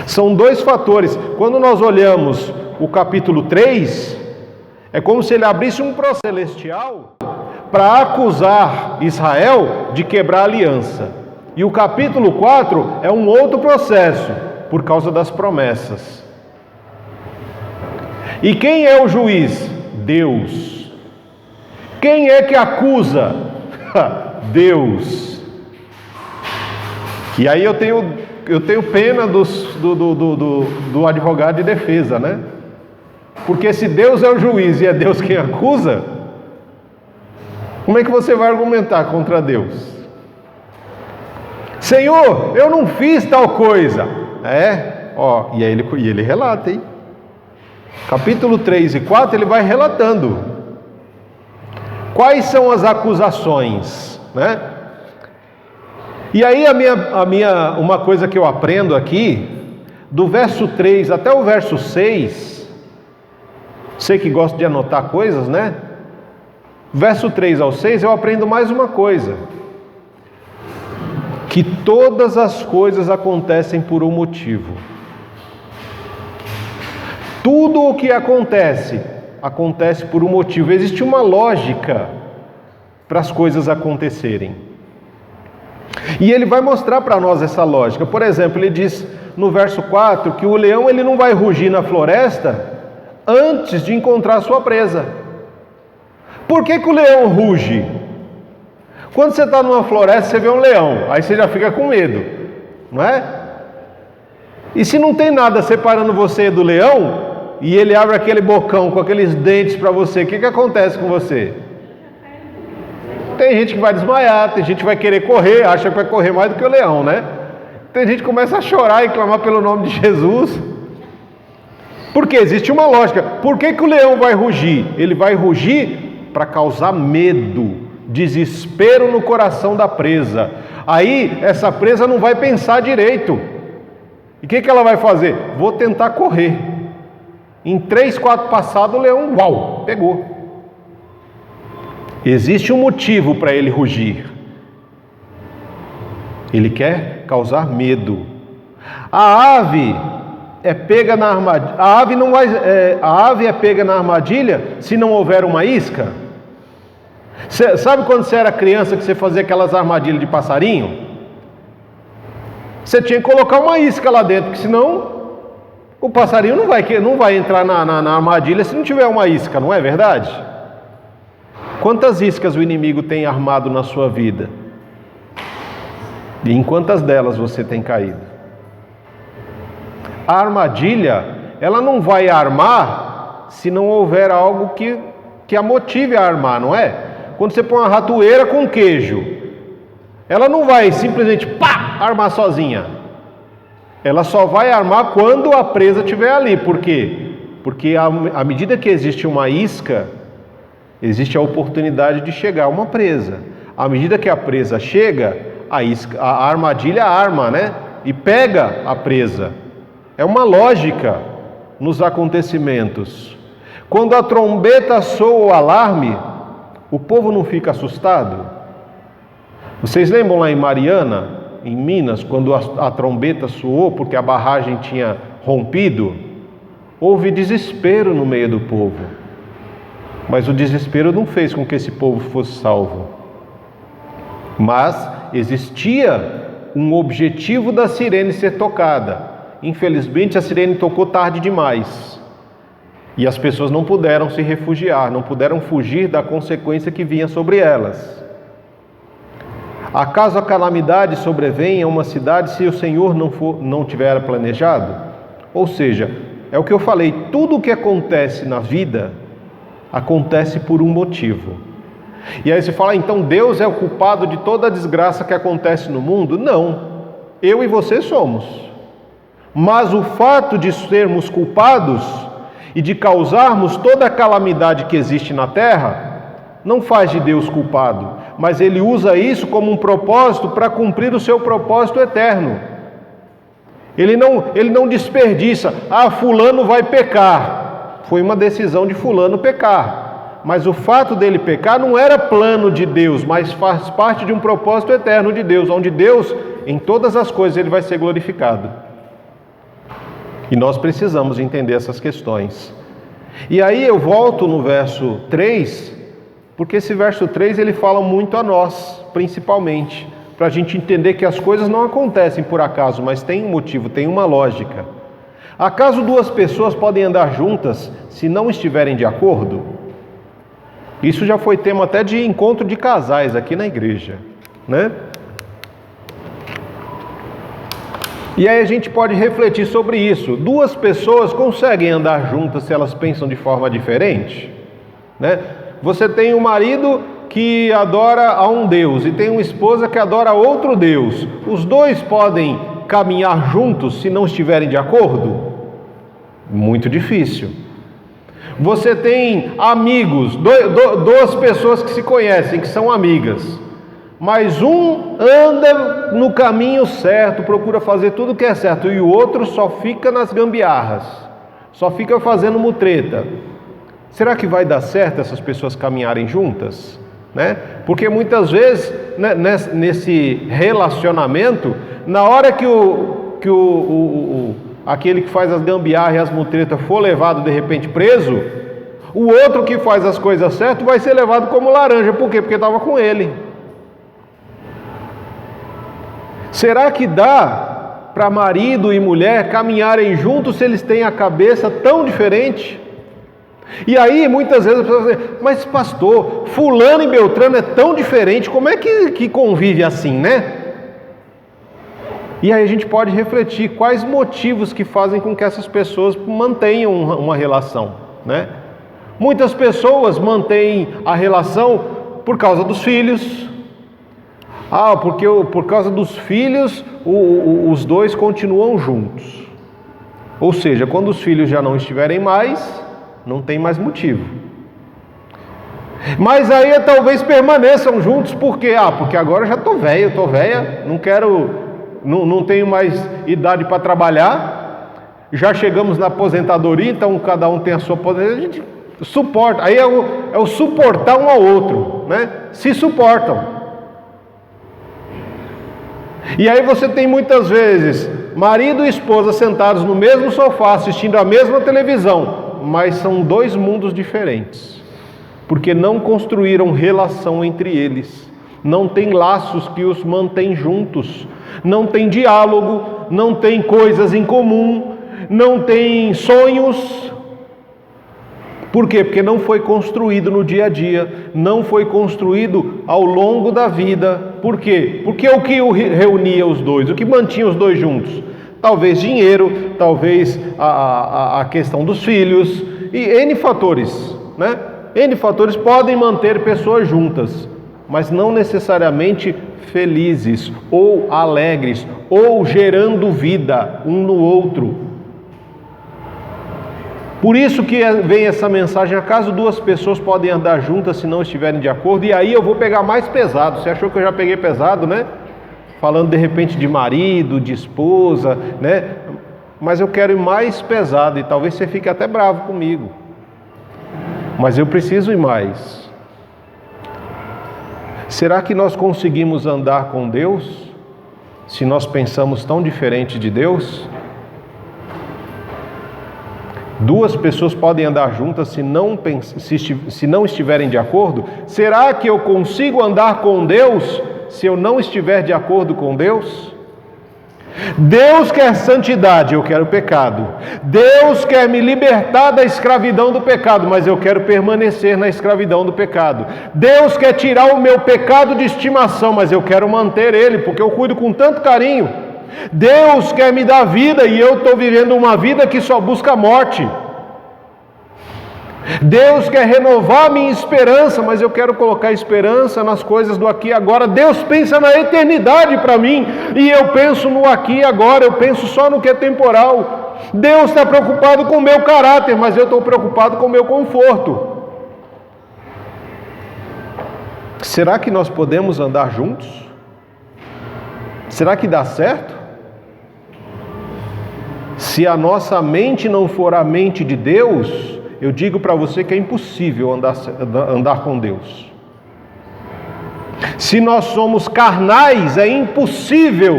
São dois fatores. Quando nós olhamos o capítulo 3, é como se ele abrisse um processo celestial para acusar Israel de quebrar a aliança. E o capítulo 4 é um outro processo, por causa das promessas. E quem é o juiz? Deus. Quem é que acusa? Deus. E aí eu tenho pena do advogado de defesa, né? Porque se Deus é o juiz e é Deus quem acusa, como é que você vai argumentar contra Deus? Senhor, eu não fiz tal coisa. E aí ele relata, hein? Capítulo 3 e 4 ele vai relatando quais são as acusações, né? E aí uma coisa que eu aprendo aqui, do verso 3 até o verso 6, você que gosta de anotar coisas, né? Verso 3 ao 6 eu aprendo mais uma coisa, que todas as coisas acontecem por um motivo. Tudo o que acontece por um motivo. Existe uma lógica para as coisas acontecerem. E ele vai mostrar para nós essa lógica. Por exemplo, ele diz no verso 4 que o leão ele não vai rugir na floresta antes de encontrar a sua presa. Por que o leão ruge? Quando você está numa floresta, você vê um leão, aí você já fica com medo, não é? E se não tem nada separando você do leão, e ele abre aquele bocão com aqueles dentes para você, o que acontece com você? Tem gente que vai desmaiar, tem gente que vai querer correr, acha que vai correr mais do que o leão, né? Tem gente que começa a chorar e clamar pelo nome de Jesus. Porque existe uma lógica. Por que o leão vai rugir? Ele vai rugir para causar medo, desespero no coração da presa. Aí essa presa não vai pensar direito. E o que ela vai fazer? Vou tentar correr. Em 3, 4 passadas o leão, uau, pegou. Existe um motivo para ele rugir. Ele quer causar medo. A ave é pega na armadilha. A ave é pega na armadilha se não houver uma isca. Sabe quando você era criança que você fazia aquelas armadilhas de passarinho? Você tinha que colocar uma isca lá dentro, porque senão o passarinho não vai entrar na armadilha se não tiver uma isca, não é verdade? Quantas iscas o inimigo tem armado na sua vida? E em quantas delas você tem caído? A armadilha, ela não vai armar se não houver algo que a motive a armar, não é? Quando você põe uma ratoeira com queijo, ela não vai simplesmente armar sozinha. Ela só vai armar quando a presa estiver ali. Por quê? Porque à medida que existe uma isca, existe a oportunidade de chegar uma presa. À medida que a presa chega, a armadilha arma, né? E pega a presa. É uma lógica nos acontecimentos. Quando a trombeta soa o alarme, o povo não fica assustado? Vocês lembram lá em Mariana, em Minas, quando a trombeta soou porque a barragem tinha rompido? Houve desespero no meio do povo. Mas o desespero não fez com que esse povo fosse salvo. Mas existia um objetivo da sirene ser tocada. Infelizmente a sirene tocou tarde demais. E as pessoas não puderam se refugiar, não puderam fugir da consequência que vinha sobre elas. Acaso a calamidade sobrevém a uma cidade se o Senhor não tiver planejado? Ou seja, é o que eu falei, tudo o que acontece na vida acontece por um motivo. E aí você fala, então Deus é o culpado de toda a desgraça que acontece no mundo? Não, eu e você somos. Mas o fato de sermos culpados e de causarmos toda a calamidade que existe na terra não faz de Deus culpado, mas Ele usa isso como um propósito para cumprir o seu propósito eterno. Ele não desperdiça, fulano vai pecar. Foi uma decisão de fulano pecar. Mas o fato dele pecar não era plano de Deus, mas faz parte de um propósito eterno de Deus, onde Deus, em todas as coisas, Ele vai ser glorificado. E nós precisamos entender essas questões. E aí eu volto no verso 3, porque esse verso 3 ele fala muito a nós, principalmente, para a gente entender que as coisas não acontecem por acaso, mas tem um motivo, tem uma lógica. Acaso duas pessoas podem andar juntas se não estiverem de acordo? Isso já foi tema até de encontro de casais aqui na igreja, né? E aí a gente pode refletir sobre isso. Duas pessoas conseguem andar juntas se elas pensam de forma diferente, né? Você tem um marido que adora a um Deus e tem uma esposa que adora a outro Deus. Os dois podem caminhar juntos se não estiverem de acordo? Muito difícil. Você tem amigos, duas pessoas que se conhecem, que são amigas, mas um anda no caminho certo, procura fazer tudo o que é certo, e o outro só fica nas gambiarras, só fica fazendo mutreta. Será que vai dar certo essas pessoas caminharem juntas? Né? Porque muitas vezes, né, nesse relacionamento, na hora que aquele que faz as gambiarras e as mutretas for levado de repente preso, o outro que faz as coisas certas vai ser levado como laranja. Por quê? Porque estava com ele. Será que dá para marido e mulher caminharem juntos se eles têm a cabeça tão diferente? E aí muitas vezes as pessoas dizem, mas pastor, fulano e beltrano é tão diferente, como é que convive assim, né? E aí a gente pode refletir quais motivos que fazem com que essas pessoas mantenham uma relação, né? Muitas pessoas mantêm a relação por causa dos filhos. Porque por causa dos filhos os dois continuam juntos. Ou seja, quando os filhos já não estiverem mais, não tem mais motivo. Mas aí talvez permaneçam juntos porque agora eu já estou velha, não quero, não tenho mais idade para trabalhar, já chegamos na aposentadoria, então cada um tem a sua aposentadoria, a gente suporta. Aí é o suportar um ao outro, né? Se suportam. E aí você tem muitas vezes marido e esposa sentados no mesmo sofá assistindo a mesma televisão, mas são dois mundos diferentes, porque não construíram relação entre eles, não tem laços que os mantêm juntos, não tem diálogo, não tem coisas em comum, não tem sonhos. Por quê? Porque não foi construído no dia a dia, não foi construído ao longo da vida. Por quê? Porque o que reunia os dois, o que mantinha os dois juntos? Talvez dinheiro, talvez a questão dos filhos, e N fatores, né? N fatores podem manter pessoas juntas, mas não necessariamente felizes, ou alegres, ou gerando vida um no outro. Por isso que vem essa mensagem: acaso duas pessoas podem andar juntas se não estiverem de acordo? E aí eu vou pegar mais pesado. Você achou que eu já peguei pesado, né? Falando de repente de marido, de esposa, né? Mas eu quero ir mais pesado, e talvez você fique até bravo comigo. Mas eu preciso ir mais. Será que nós conseguimos andar com Deus se nós pensamos tão diferente de Deus? Duas pessoas podem andar juntas se não estiverem de acordo? Será que eu consigo andar com Deus se eu não estiver de acordo com Deus? Deus quer santidade, eu quero pecado. Deus quer me libertar da escravidão do pecado, mas eu quero permanecer na escravidão do pecado. Deus quer tirar o meu pecado de estimação, mas eu quero manter ele, porque eu cuido com tanto carinho. Deus quer me dar vida e eu estou vivendo uma vida que só busca a morte. Deus quer renovar a minha esperança, mas eu quero colocar esperança nas coisas do aqui e agora. Deus pensa na eternidade para mim, e eu penso no aqui e agora, eu penso só no que é temporal. Deus está preocupado com o meu caráter, mas eu estou preocupado com o meu conforto. Será que nós podemos andar juntos? Será que dá certo? Se a nossa mente não for a mente de Deus, eu digo para você que é impossível andar com Deus. Se nós somos carnais, é impossível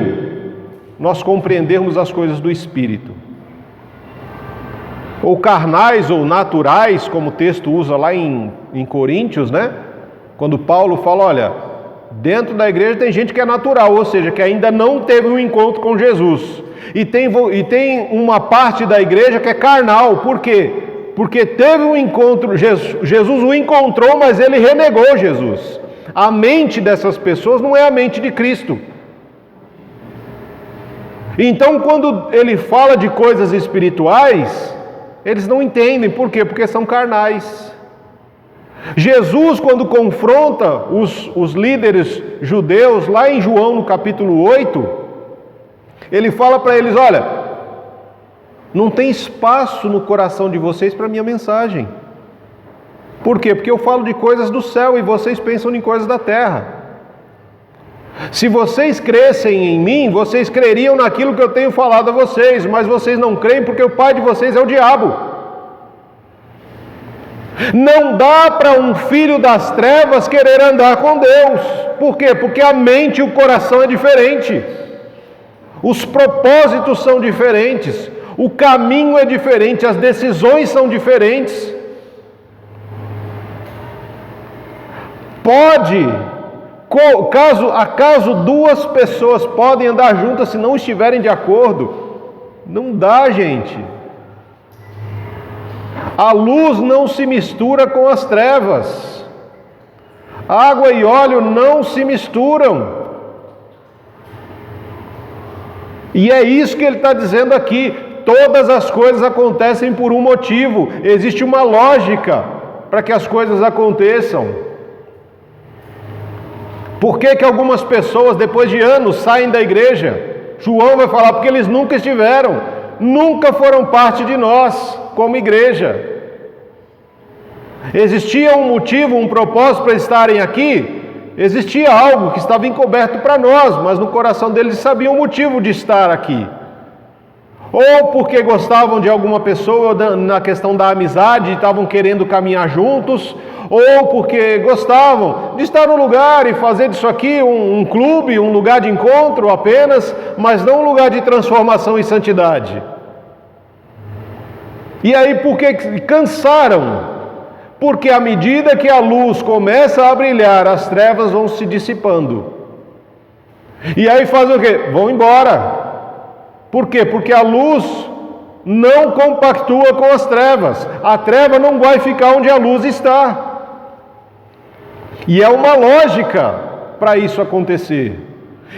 nós compreendermos as coisas do Espírito. Ou carnais ou naturais, como o texto usa lá em Coríntios, né? Quando Paulo fala, olha, dentro da igreja tem gente que é natural, ou seja, que ainda não teve um encontro com Jesus. E tem uma parte da igreja que é carnal. Por quê? Porque teve um encontro, Jesus o encontrou, mas ele renegou Jesus. A mente dessas pessoas não é a mente de Cristo. Então, quando ele fala de coisas espirituais, eles não entendem. Por quê? Porque são carnais. Jesus, quando confronta os líderes judeus, lá em João, no capítulo 8, ele fala para eles, olha, não tem espaço no coração de vocês para a minha mensagem. Por quê? Porque eu falo de coisas do céu e vocês pensam em coisas da terra. Se vocês crescem em mim, vocês creriam naquilo que eu tenho falado a vocês, mas vocês não creem porque o pai de vocês é o diabo. Não dá para um filho das trevas querer andar com Deus. Por quê? Porque a mente e o coração é diferente. Os propósitos são diferentes. O caminho é diferente, as decisões são diferentes. Acaso duas pessoas podem andar juntas se não estiverem de acordo? Não dá, gente. A luz não se mistura com as trevas. Água e óleo não se misturam. E é isso que ele está dizendo aqui. Todas as coisas acontecem por um motivo. Existe uma lógica para que as coisas aconteçam. Por que algumas pessoas, depois de anos, saem da igreja? João vai falar, porque eles nunca estiveram, nunca foram parte de nós, como igreja. Existia um motivo, um propósito para estarem aqui? Existia algo que estava encoberto para nós, mas no coração deles sabiam o motivo de estar aqui. Ou porque gostavam de alguma pessoa na questão da amizade, estavam querendo caminhar juntos, ou porque gostavam de estar num lugar e fazer disso aqui um clube, um lugar de encontro apenas, mas não um lugar de transformação e santidade. E aí porque cansaram, Porque à medida que a luz começa a brilhar, as trevas vão se dissipando. E aí faz o quê? Vão embora. Por quê? Porque a luz não compactua com as trevas. A treva não vai ficar onde a luz está. E é uma lógica para isso acontecer.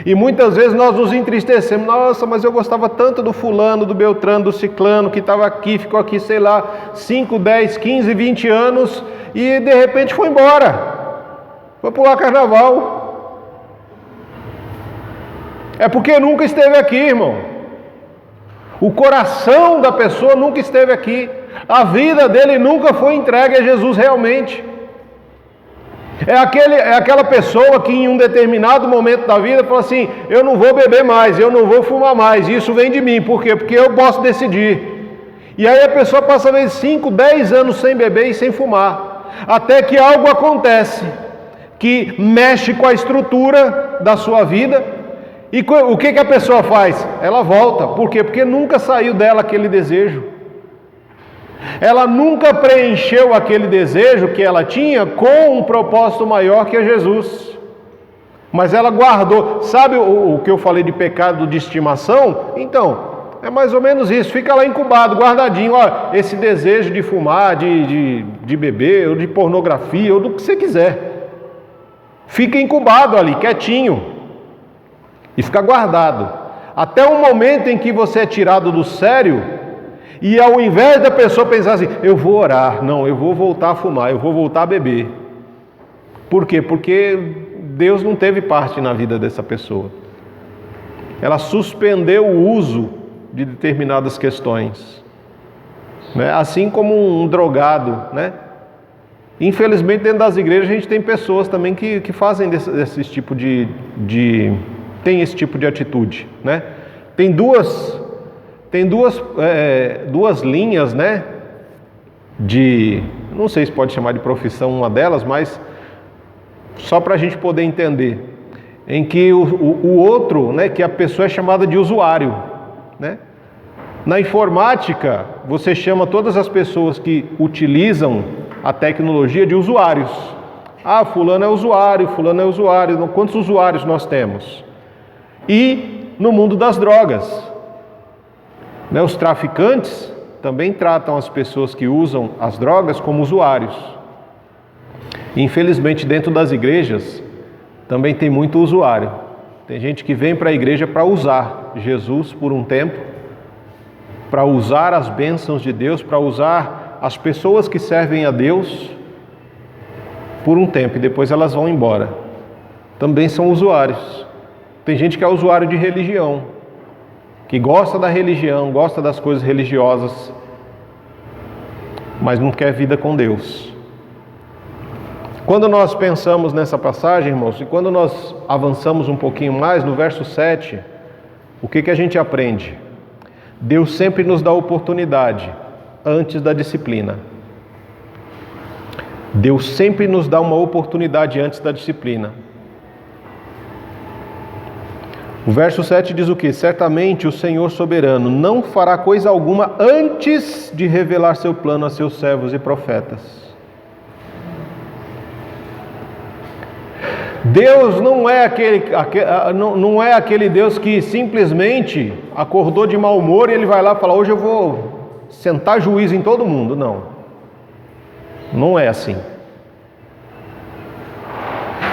E muitas vezes nós nos entristecemos. Nossa, mas eu gostava tanto do fulano, do beltrano, do ciclano, que estava aqui, ficou aqui, sei lá, 5, 10, 15, 20 anos, e de repente foi embora. Foi pular carnaval. É porque nunca esteve aqui, irmão. O coração da pessoa nunca esteve aqui. A vida dele nunca foi entregue a Jesus realmente. É aquela pessoa que em um determinado momento da vida fala assim: eu não vou beber mais, eu não vou fumar mais, isso vem de mim. Por quê? Porque eu posso decidir. E aí a pessoa passa às vezes 5, 10 anos sem beber e sem fumar, até que algo acontece que mexe com a estrutura da sua vida. E o que a pessoa faz? Ela volta. Por quê? Porque nunca saiu dela aquele desejo. Ela nunca preencheu aquele desejo que ela tinha com um propósito maior que é Jesus. Mas ela guardou. Sabe o que eu falei de pecado de estimação? Então, é mais ou menos isso. Fica lá incubado, guardadinho. Ó, esse desejo de fumar, de beber, ou de pornografia, ou do que você quiser. Fica incubado ali, quietinho. E fica guardado. Até o momento em que você é tirado do sério. E ao invés da pessoa pensar assim: eu vou orar, não, eu vou voltar a fumar, eu vou voltar a beber. Por quê? Porque Deus não teve parte na vida dessa pessoa. Ela suspendeu o uso de determinadas questões, né? Assim como um drogado, né? Infelizmente dentro das igrejas a gente tem pessoas também que fazem esse tipo tem esse tipo de atitude, né? Tem duas linhas, né? Não sei se pode chamar de profissão uma delas, mas só para a gente poder entender, em que o outro, né? Que a pessoa é chamada de usuário, né? Na informática, você chama todas as pessoas que utilizam a tecnologia de usuários. Ah, fulano é usuário, fulano é usuário. Quantos usuários nós temos? E no mundo das drogas, né, os traficantes também tratam as pessoas que usam as drogas como usuários. Infelizmente, dentro das igrejas também tem muito usuário. Tem gente que vem para a igreja para usar Jesus por um tempo, para usar as bênçãos de Deus, para usar as pessoas que servem a Deus por um tempo, e depois elas vão embora. Também são usuários. Tem gente que é usuário de religião, que gosta da religião, gosta das coisas religiosas, mas não quer vida com Deus. Quando nós pensamos nessa passagem, irmãos, e quando nós avançamos um pouquinho mais, no verso 7, o que a gente aprende? Deus sempre nos dá oportunidade antes da disciplina. Deus sempre nos dá uma oportunidade antes da disciplina. O verso 7 diz o quê? Certamente o Senhor soberano não fará coisa alguma antes de revelar seu plano a seus servos e profetas. Deus não é aquele Deus que simplesmente acordou de mau humor e ele vai lá e fala: hoje eu vou sentar juízo em todo mundo. Não. Não é assim.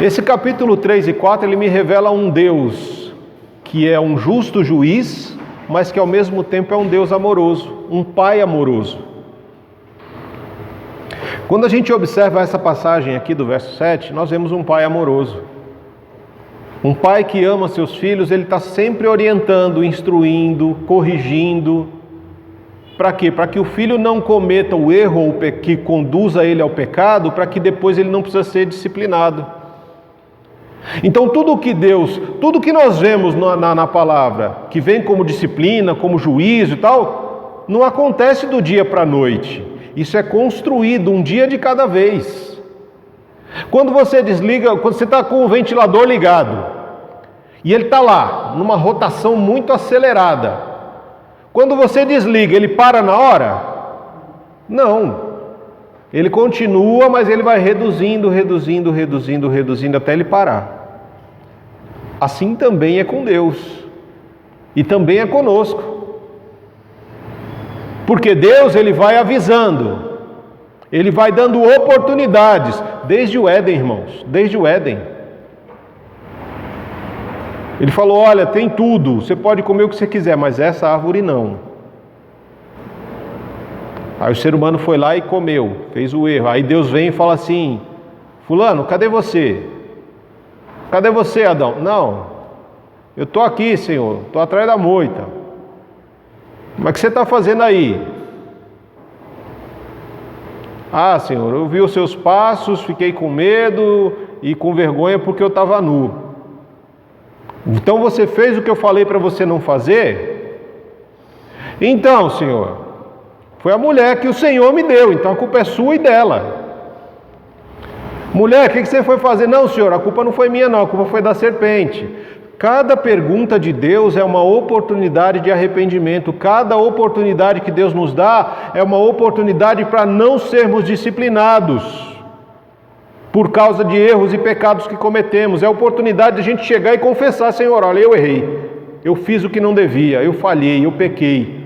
Esse capítulo 3 e 4, ele me revela um Deus que é um justo juiz, mas que ao mesmo tempo é um Deus amoroso, um Pai amoroso. Quando a gente observa essa passagem aqui do verso 7, nós vemos um Pai amoroso. Um Pai que ama seus filhos, ele está sempre orientando, instruindo, corrigindo. Para quê? Para que o filho não cometa o erro que conduza ele ao pecado, para que depois ele não precisa ser disciplinado. Então tudo que nós vemos na palavra, que vem como disciplina, como juízo e tal, não acontece do dia para a noite. Isso é construído um dia de cada vez. Quando você desliga, quando você está com o ventilador ligado, e ele está lá, numa rotação muito acelerada, quando você desliga, ele para na hora? Não. Ele continua, mas ele vai reduzindo até ele parar. Assim também é com Deus. E também é conosco. Porque Deus, ele vai avisando. Ele vai dando oportunidades. Desde o Éden, irmãos. Desde o Éden. Ele falou, olha, tem tudo. Você pode comer o que você quiser, mas essa árvore não. Aí o ser humano foi lá e comeu, fez o erro. Aí Deus vem e fala assim, fulano, cadê você? Cadê você, Adão? Não, eu estou aqui, Senhor, estou atrás da moita. Mas o que você está fazendo aí? Ah, Senhor, eu vi os seus passos, fiquei com medo e com vergonha porque eu estava nu. Então você fez o que eu falei para você não fazer? Então, Senhor, foi a mulher que o Senhor me deu, então a culpa é sua e dela. Mulher, o que você foi fazer? Não, Senhor, a culpa não foi minha não, a culpa foi da serpente. Cada pergunta de Deus é uma oportunidade de arrependimento. Cada oportunidade que Deus nos dá é uma oportunidade para não sermos disciplinados por causa de erros e pecados que cometemos. É a oportunidade de a gente chegar e confessar, Senhor, olha, eu errei, eu fiz o que não devia, eu falhei, eu pequei.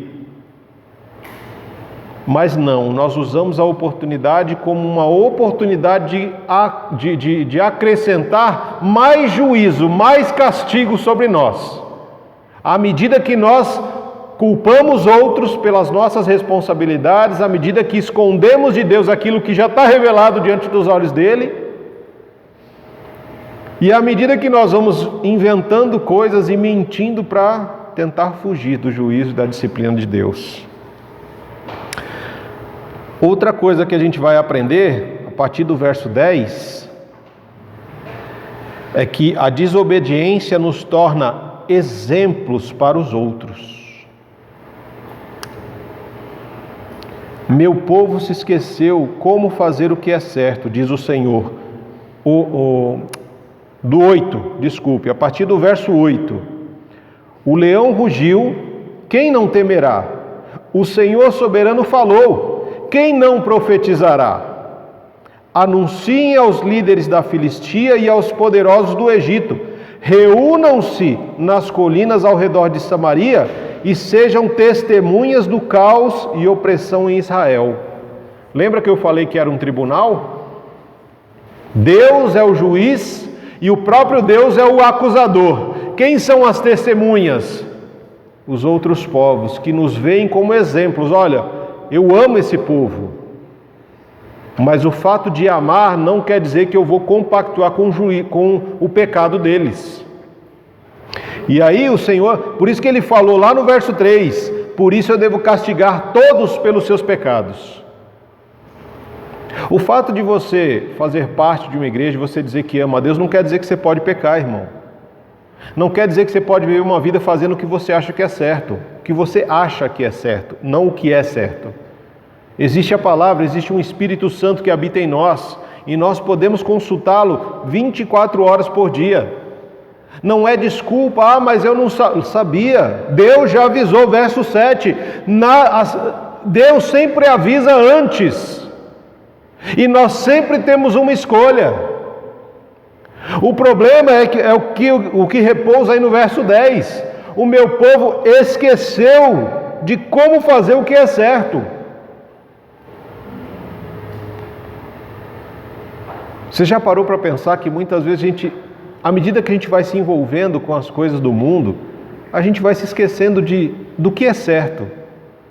Mas não, nós usamos a oportunidade como uma oportunidade de acrescentar mais juízo, mais castigo sobre nós. À medida que nós culpamos outros pelas nossas responsabilidades, à medida que escondemos de Deus aquilo que já está revelado diante dos olhos dele, e à medida que nós vamos inventando coisas e mentindo para tentar fugir do juízo e da disciplina de Deus. Outra coisa que a gente vai aprender, a partir do verso 10, é que a desobediência nos torna exemplos para os outros. Meu povo se esqueceu como fazer o que é certo, diz o Senhor. A partir do verso 8. O leão rugiu, quem não temerá? O Senhor soberano falou, quem não profetizará? Anunciem aos líderes da Filistia e aos poderosos do Egito. Reúnam-se nas colinas ao redor de Samaria e sejam testemunhas do caos e opressão em Israel. Lembra que eu falei que era um tribunal? Deus é o juiz e o próprio Deus é o acusador. Quem são as testemunhas? Os outros povos que nos veem como exemplos. Olha, eu amo esse povo, mas o fato de amar não quer dizer que eu vou compactuar com o pecado deles. E aí o Senhor, por isso que ele falou lá no verso 3, por isso eu devo castigar todos pelos seus pecados. O fato de você fazer parte de uma igreja, você dizer que ama a Deus, não quer dizer que você pode pecar, irmão. Não quer dizer que você pode viver uma vida fazendo o que você acha que é certo, o que você acha que é certo, não o que é certo. Existe a palavra, existe um Espírito Santo que habita em nós, e nós podemos consultá-lo 24 horas por dia. Não é desculpa, mas eu não sabia. Deus já avisou, verso 7. Deus sempre avisa antes, e nós sempre temos uma escolha. O problema é o que repousa aí no verso 10. O meu povo esqueceu de como fazer o que é certo. Você já parou para pensar que muitas vezes à medida que a gente vai se envolvendo com as coisas do mundo, a gente vai se esquecendo do que é certo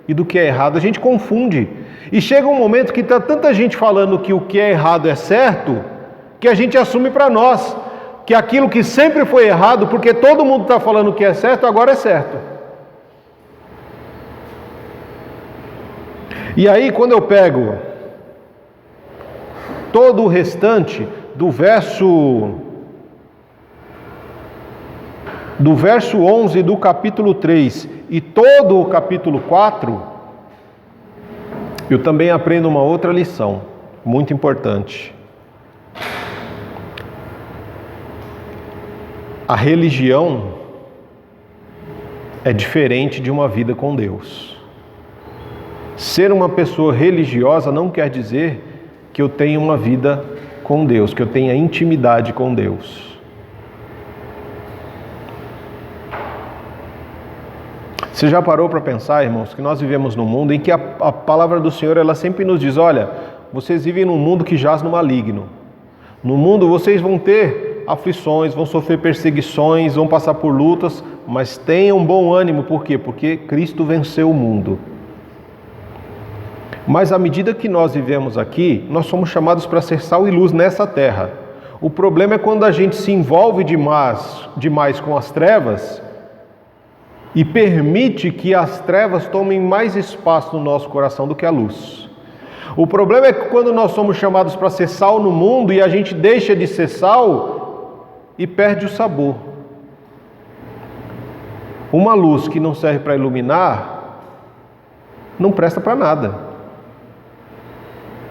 e do que é errado. A gente confunde. E chega um momento que está tanta gente falando que o que é errado é certo, que a gente assume para nós que aquilo que sempre foi errado, porque todo mundo está falando que é certo, agora é certo. E aí, quando eu pego todo o restante do verso 11 do capítulo 3 e todo o capítulo 4, eu também aprendo uma outra lição muito importante. A religião é diferente de uma vida com Deus. Ser uma pessoa religiosa não quer dizer que eu tenha uma vida com Deus, que eu tenha intimidade com Deus. Você já parou para pensar, irmãos, que nós vivemos num mundo em que a palavra do Senhor, ela sempre nos diz, olha, vocês vivem num mundo que jaz no maligno. No mundo vocês vão ter aflições, vão sofrer perseguições, vão passar por lutas, mas tenham bom ânimo. Por quê? Porque Cristo venceu o mundo. Mas à medida que nós vivemos aqui, nós somos chamados para ser sal e luz nessa terra. O problema é quando a gente se envolve demais com as trevas e permite que as trevas tomem mais espaço no nosso coração do que a luz. O problema é que quando nós somos chamados para ser sal no mundo e a gente deixa de ser sal e perde o sabor. Uma luz que não serve para iluminar não presta para nada.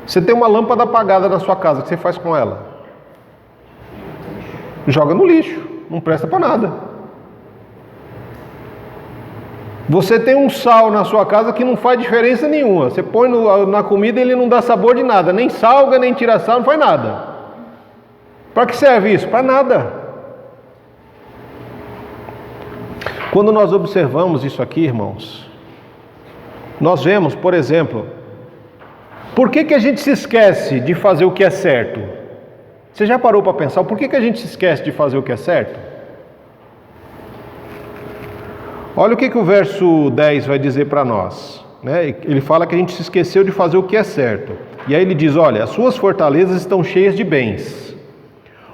Você tem uma lâmpada apagada na sua casa, o que você faz com ela? Joga no lixo, não presta para nada. Você tem um sal na sua casa que não faz diferença nenhuma. Você põe na comida e ele não dá sabor de nada. Nem salga, nem tira sal, não faz nada. Para que serve isso? Para nada. Quando nós observamos isso aqui, irmãos, nós vemos, por exemplo, por que a gente se esquece de fazer o que é certo? Você já parou para pensar por que a gente se esquece de fazer o que é certo? Olha o que o verso 10 vai dizer para nós, né? Ele fala que a gente se esqueceu de fazer o que é certo. E aí ele diz, olha, as suas fortalezas estão cheias de bens,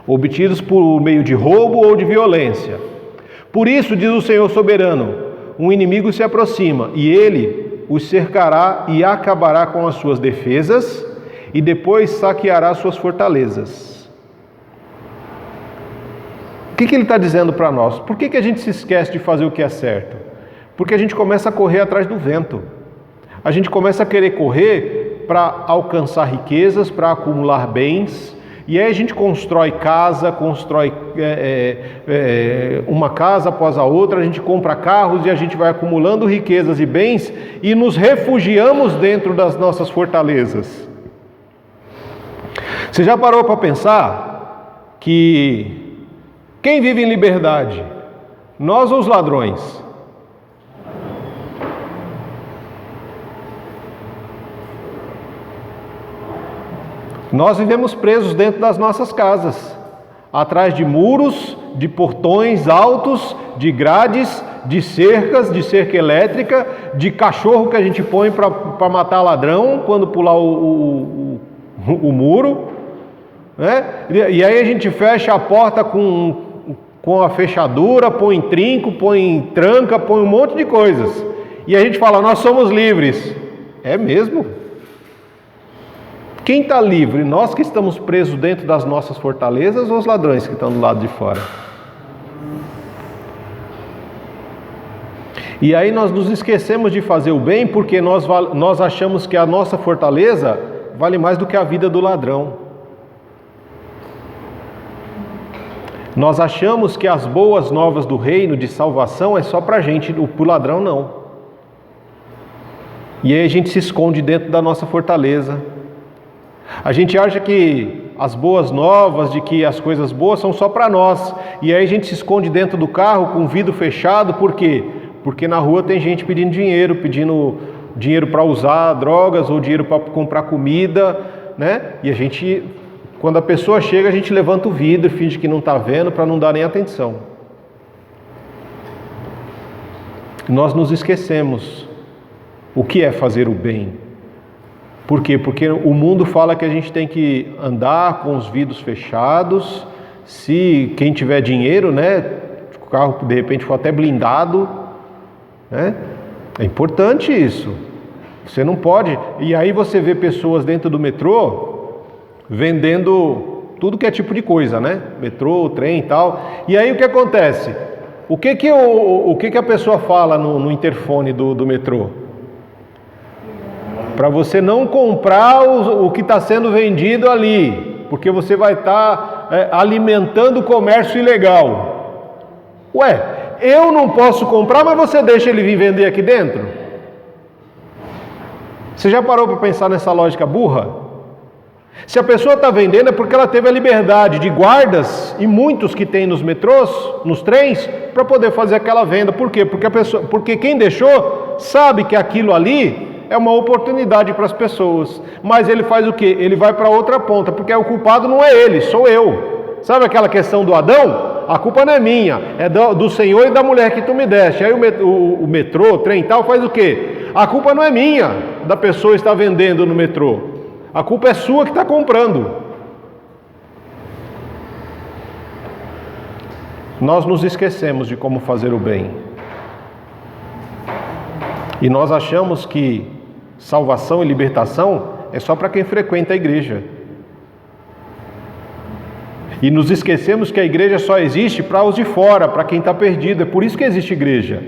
obtidos por meio de roubo ou de violência. Por isso, diz o Senhor soberano, um inimigo se aproxima, e ele os cercará e acabará com as suas defesas, e depois saqueará suas fortalezas. O que ele está dizendo para nós? Por que a gente se esquece de fazer o que é certo? Porque a gente começa a correr atrás do vento. A gente começa a querer correr para alcançar riquezas, para acumular bens. E aí a gente constrói casa, constrói uma casa após a outra, a gente compra carros e a gente vai acumulando riquezas e bens e nos refugiamos dentro das nossas fortalezas. Você já parou para pensar que quem vive em liberdade? Nós ou os ladrões? Nós vivemos presos dentro das nossas casas, atrás de muros, de portões altos, de grades, de cercas, de cerca elétrica, de cachorro que a gente põe para matar ladrão quando pular o muro, né? E aí a gente fecha a porta com a fechadura, põe trinco, põe tranca, põe um monte de coisas. E a gente fala, nós somos livres. É mesmo? Quem está livre? Nós que estamos presos dentro das nossas fortalezas ou os ladrões que estão do lado de fora? E aí nós nos esquecemos de fazer o bem porque nós achamos que a nossa fortaleza vale mais do que a vida do ladrão. Nós achamos que as boas novas do reino de salvação é só para a gente, para o ladrão não. E aí a gente se esconde dentro da nossa fortaleza. A gente acha que as boas novas, de que as coisas boas são só para nós. E aí a gente se esconde dentro do carro com o vidro fechado, por quê? Porque na rua tem gente pedindo dinheiro para usar drogas ou dinheiro para comprar comida, né? E a gente, quando a pessoa chega, a gente levanta o vidro, finge que não está vendo para não dar nem atenção. Nós nos esquecemos o que é fazer o bem. Por quê? Porque o mundo fala que a gente tem que andar com os vidros fechados, se quem tiver dinheiro, né, o carro de repente for até blindado, né? É importante isso. Você não pode. E aí você vê pessoas dentro do metrô vendendo tudo que é tipo de coisa, né? Metrô, trem e tal. E aí o que acontece? O que a pessoa fala no interfone do metrô? Para você não comprar o que está sendo vendido ali, porque você vai estar alimentando o comércio ilegal. Ué, eu não posso comprar, mas você deixa ele vir vender aqui dentro? Você já parou para pensar nessa lógica burra? Se a pessoa está vendendo é porque ela teve a liberdade de guardas, e muitos que tem nos metrôs, nos trens, para poder fazer aquela venda. Por quê? Porque quem deixou sabe que aquilo ali é uma oportunidade para as pessoas. Mas ele faz o quê? Ele vai para outra ponta, porque o culpado não é ele, sou eu. Sabe aquela questão do Adão? A culpa não é minha, é do Senhor e da mulher que tu me deste. Aí o metrô, o trem e tal, faz o quê? A culpa não é minha, da pessoa que está vendendo no metrô. A culpa é sua que está comprando. Nós nos esquecemos de como fazer o bem. E nós achamos que salvação e libertação é só para quem frequenta a igreja. E nos esquecemos que a igreja só existe para os de fora, para quem está perdido. É por isso que existe igreja.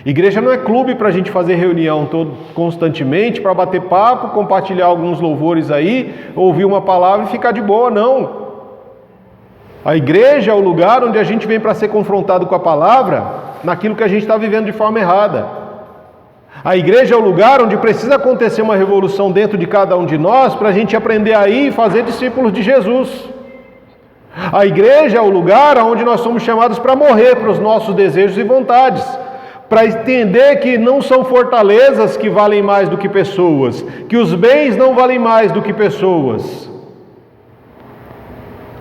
Igreja não é clube para a gente fazer reunião constantemente, para bater papo, compartilhar alguns louvores aí, ouvir uma palavra e ficar de boa, não. A igreja é o lugar onde a gente vem para ser confrontado com a palavra, naquilo que a gente está vivendo de forma errada. A igreja é o lugar onde precisa acontecer uma revolução dentro de cada um de nós, para a gente aprender aí e fazer discípulos de Jesus. A igreja é o lugar onde nós somos chamados para morrer para os nossos desejos e vontades, para entender que não são fortalezas que valem mais do que pessoas, que os bens não valem mais do que pessoas.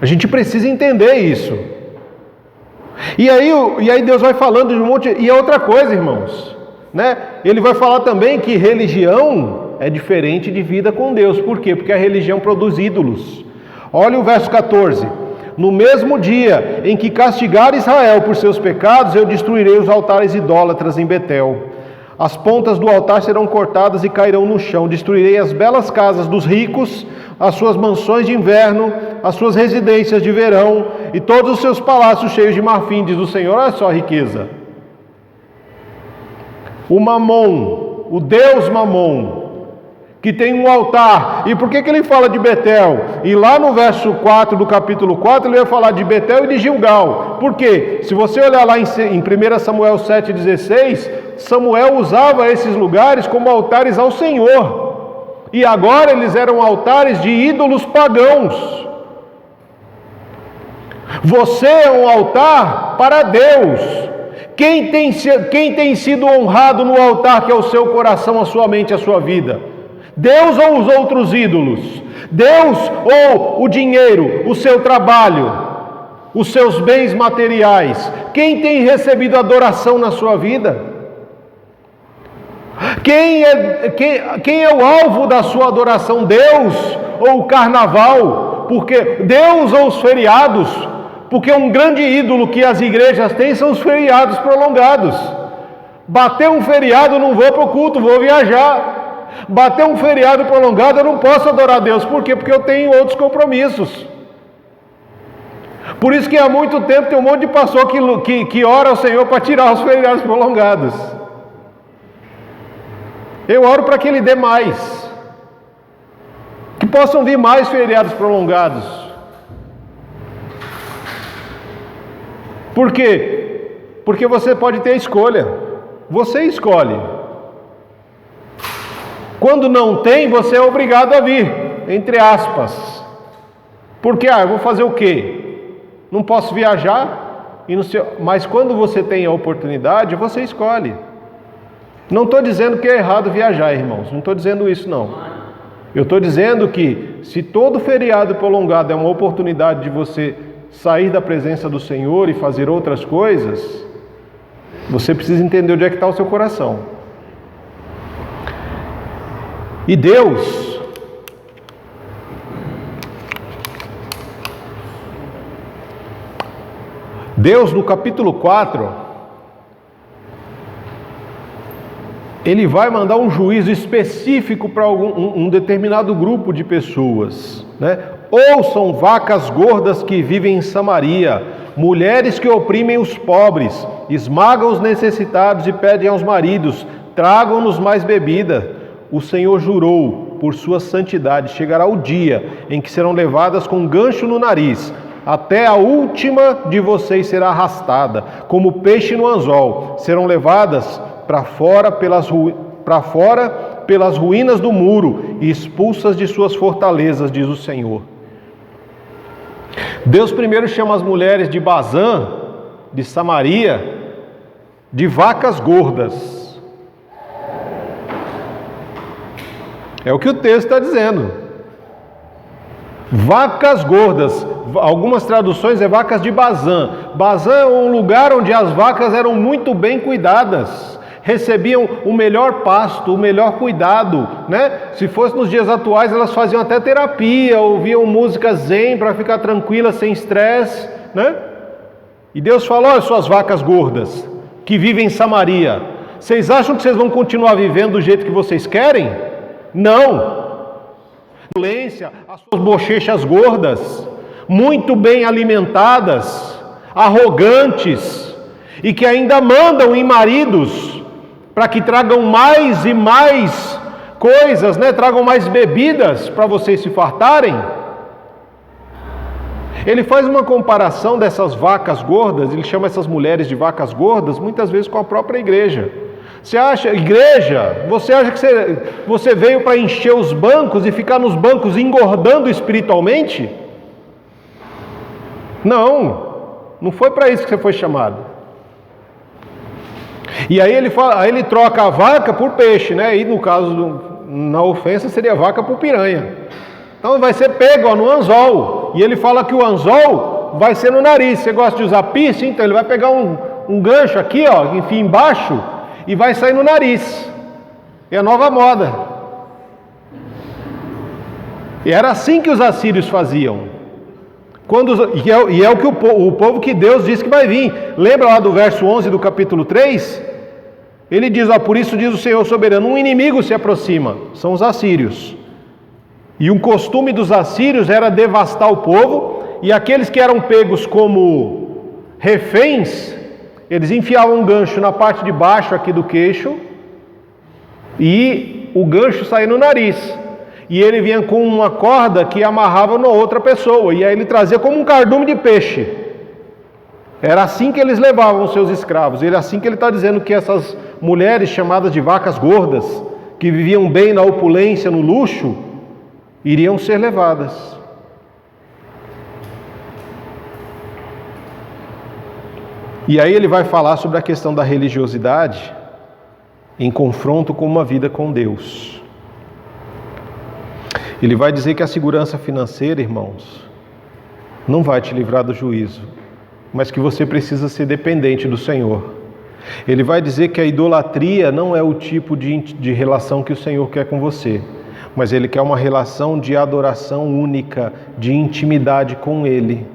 A gente precisa entender isso. E aí Deus vai falando de um monte... E é outra coisa, irmãos, né? Ele vai falar também que religião é diferente de vida com Deus. Por quê? Porque a religião produz ídolos. Olha o verso 14. No mesmo dia em que castigar Israel por seus pecados, eu destruirei os altares idólatras em Betel. As pontas do altar serão cortadas e cairão no chão. Destruirei as belas casas dos ricos, as suas mansões de inverno, as suas residências de verão e todos os seus palácios cheios de marfim, diz o Senhor. Olha só a riqueza. O Mamon, o Deus Mamon, que tem um altar. E por que ele fala de Betel? E lá no verso 4 do capítulo 4, ele vai falar de Betel e de Gilgal. Por quê? Se você olhar lá em 1 Samuel 7,16, Samuel usava esses lugares como altares ao Senhor. E agora eles eram altares de ídolos pagãos. Você é um altar para Deus. Quem tem sido honrado no altar que é o seu coração, a sua mente, a sua vida? Deus ou os outros ídolos? Deus ou o dinheiro, o seu trabalho, os seus bens materiais? Quem tem recebido adoração na sua vida? Quem é o alvo da sua adoração? Deus ou o carnaval? Porque Deus ou os feriados? Porque um grande ídolo que as igrejas têm são os feriados prolongados. Bater um feriado, não vou para o culto, vou viajar. Bater um feriado prolongado, eu não posso adorar a Deus. Por quê? Porque eu tenho outros compromissos. Por isso que há muito tempo tem um monte de pastor que ora ao Senhor para tirar os feriados prolongados. Eu oro para que Ele dê mais, que possam vir mais feriados prolongados. Por quê? Porque você pode ter a escolha. Você escolhe. Quando não tem, você é obrigado a vir, entre aspas. Porque, eu vou fazer o quê? Não posso viajar? Mas quando você tem a oportunidade, você escolhe. Não estou dizendo que é errado viajar, irmãos. Não estou dizendo isso, não. Eu estou dizendo que se todo feriado prolongado é uma oportunidade de você sair da presença do Senhor e fazer outras coisas, você precisa entender onde é que está o seu coração. E Deus no capítulo 4, Ele vai mandar um juízo específico para um determinado grupo de pessoas, né? Ouçam, vacas gordas que vivem em Samaria, mulheres que oprimem os pobres, esmagam os necessitados e pedem aos maridos, tragam-nos mais bebida. O Senhor jurou por sua santidade, chegará o dia em que serão levadas com um gancho no nariz, até a última de vocês será arrastada, como peixe no anzol, serão levadas para fora pelas ruínas do muro e expulsas de suas fortalezas, diz o Senhor. Deus primeiro chama as mulheres de Bazã, de Samaria, de vacas gordas. É o que o texto está dizendo. Vacas gordas. Algumas traduções é vacas de Bazã. Bazã é um lugar onde as vacas eram muito bem cuidadas. Recebiam o melhor pasto, o melhor cuidado, né? Se fosse nos dias atuais, elas faziam até terapia, ouviam música zen para ficar tranquilas, sem estresse, né? E Deus falou: olha, suas vacas gordas, que vivem em Samaria, vocês acham que vocês vão continuar vivendo do jeito que vocês querem? Não! Violência, as suas bochechas gordas, muito bem alimentadas, arrogantes, e que ainda mandam em maridos para que tragam mais e mais coisas, né? Tragam mais bebidas para vocês se fartarem. Ele faz uma comparação dessas vacas gordas, ele chama essas mulheres de vacas gordas, muitas vezes com a própria igreja. Você acha, igreja, você acha que você veio para encher os bancos e ficar nos bancos engordando espiritualmente? Não foi para isso que você foi chamado. E aí ele troca a vaca por peixe, né? E no caso, na ofensa, seria vaca por piranha. Então vai ser pego no anzol. E ele fala que o anzol vai ser no nariz. Você gosta de usar piercing? Então ele vai pegar um gancho aqui, ó, enfim, embaixo, e vai sair no nariz. É a nova moda. E era assim que os assírios faziam. E é o que o povo que Deus diz que vai vir. Lembra lá do verso 11 do capítulo 3? Ele diz: por isso diz o Senhor soberano, um inimigo se aproxima, são os assírios. E um costume dos assírios era devastar o povo, e aqueles que eram pegos como reféns, eles enfiavam um gancho na parte de baixo aqui do queixo, e o gancho saía no nariz. E ele vinha com uma corda que amarrava na outra pessoa, e aí ele trazia como um cardume de peixe. Era assim que eles levavam os seus escravos. Era assim que ele está dizendo que essas mulheres chamadas de vacas gordas, que viviam bem na opulência, no luxo, iriam ser levadas. E aí ele vai falar sobre a questão da religiosidade em confronto com uma vida com Deus. Ele vai dizer que a segurança financeira, irmãos, não vai te livrar do juízo, mas que você precisa ser dependente do Senhor. Ele vai dizer que a idolatria não é o tipo de relação que o Senhor quer com você, mas Ele quer uma relação de adoração única, de intimidade com Ele.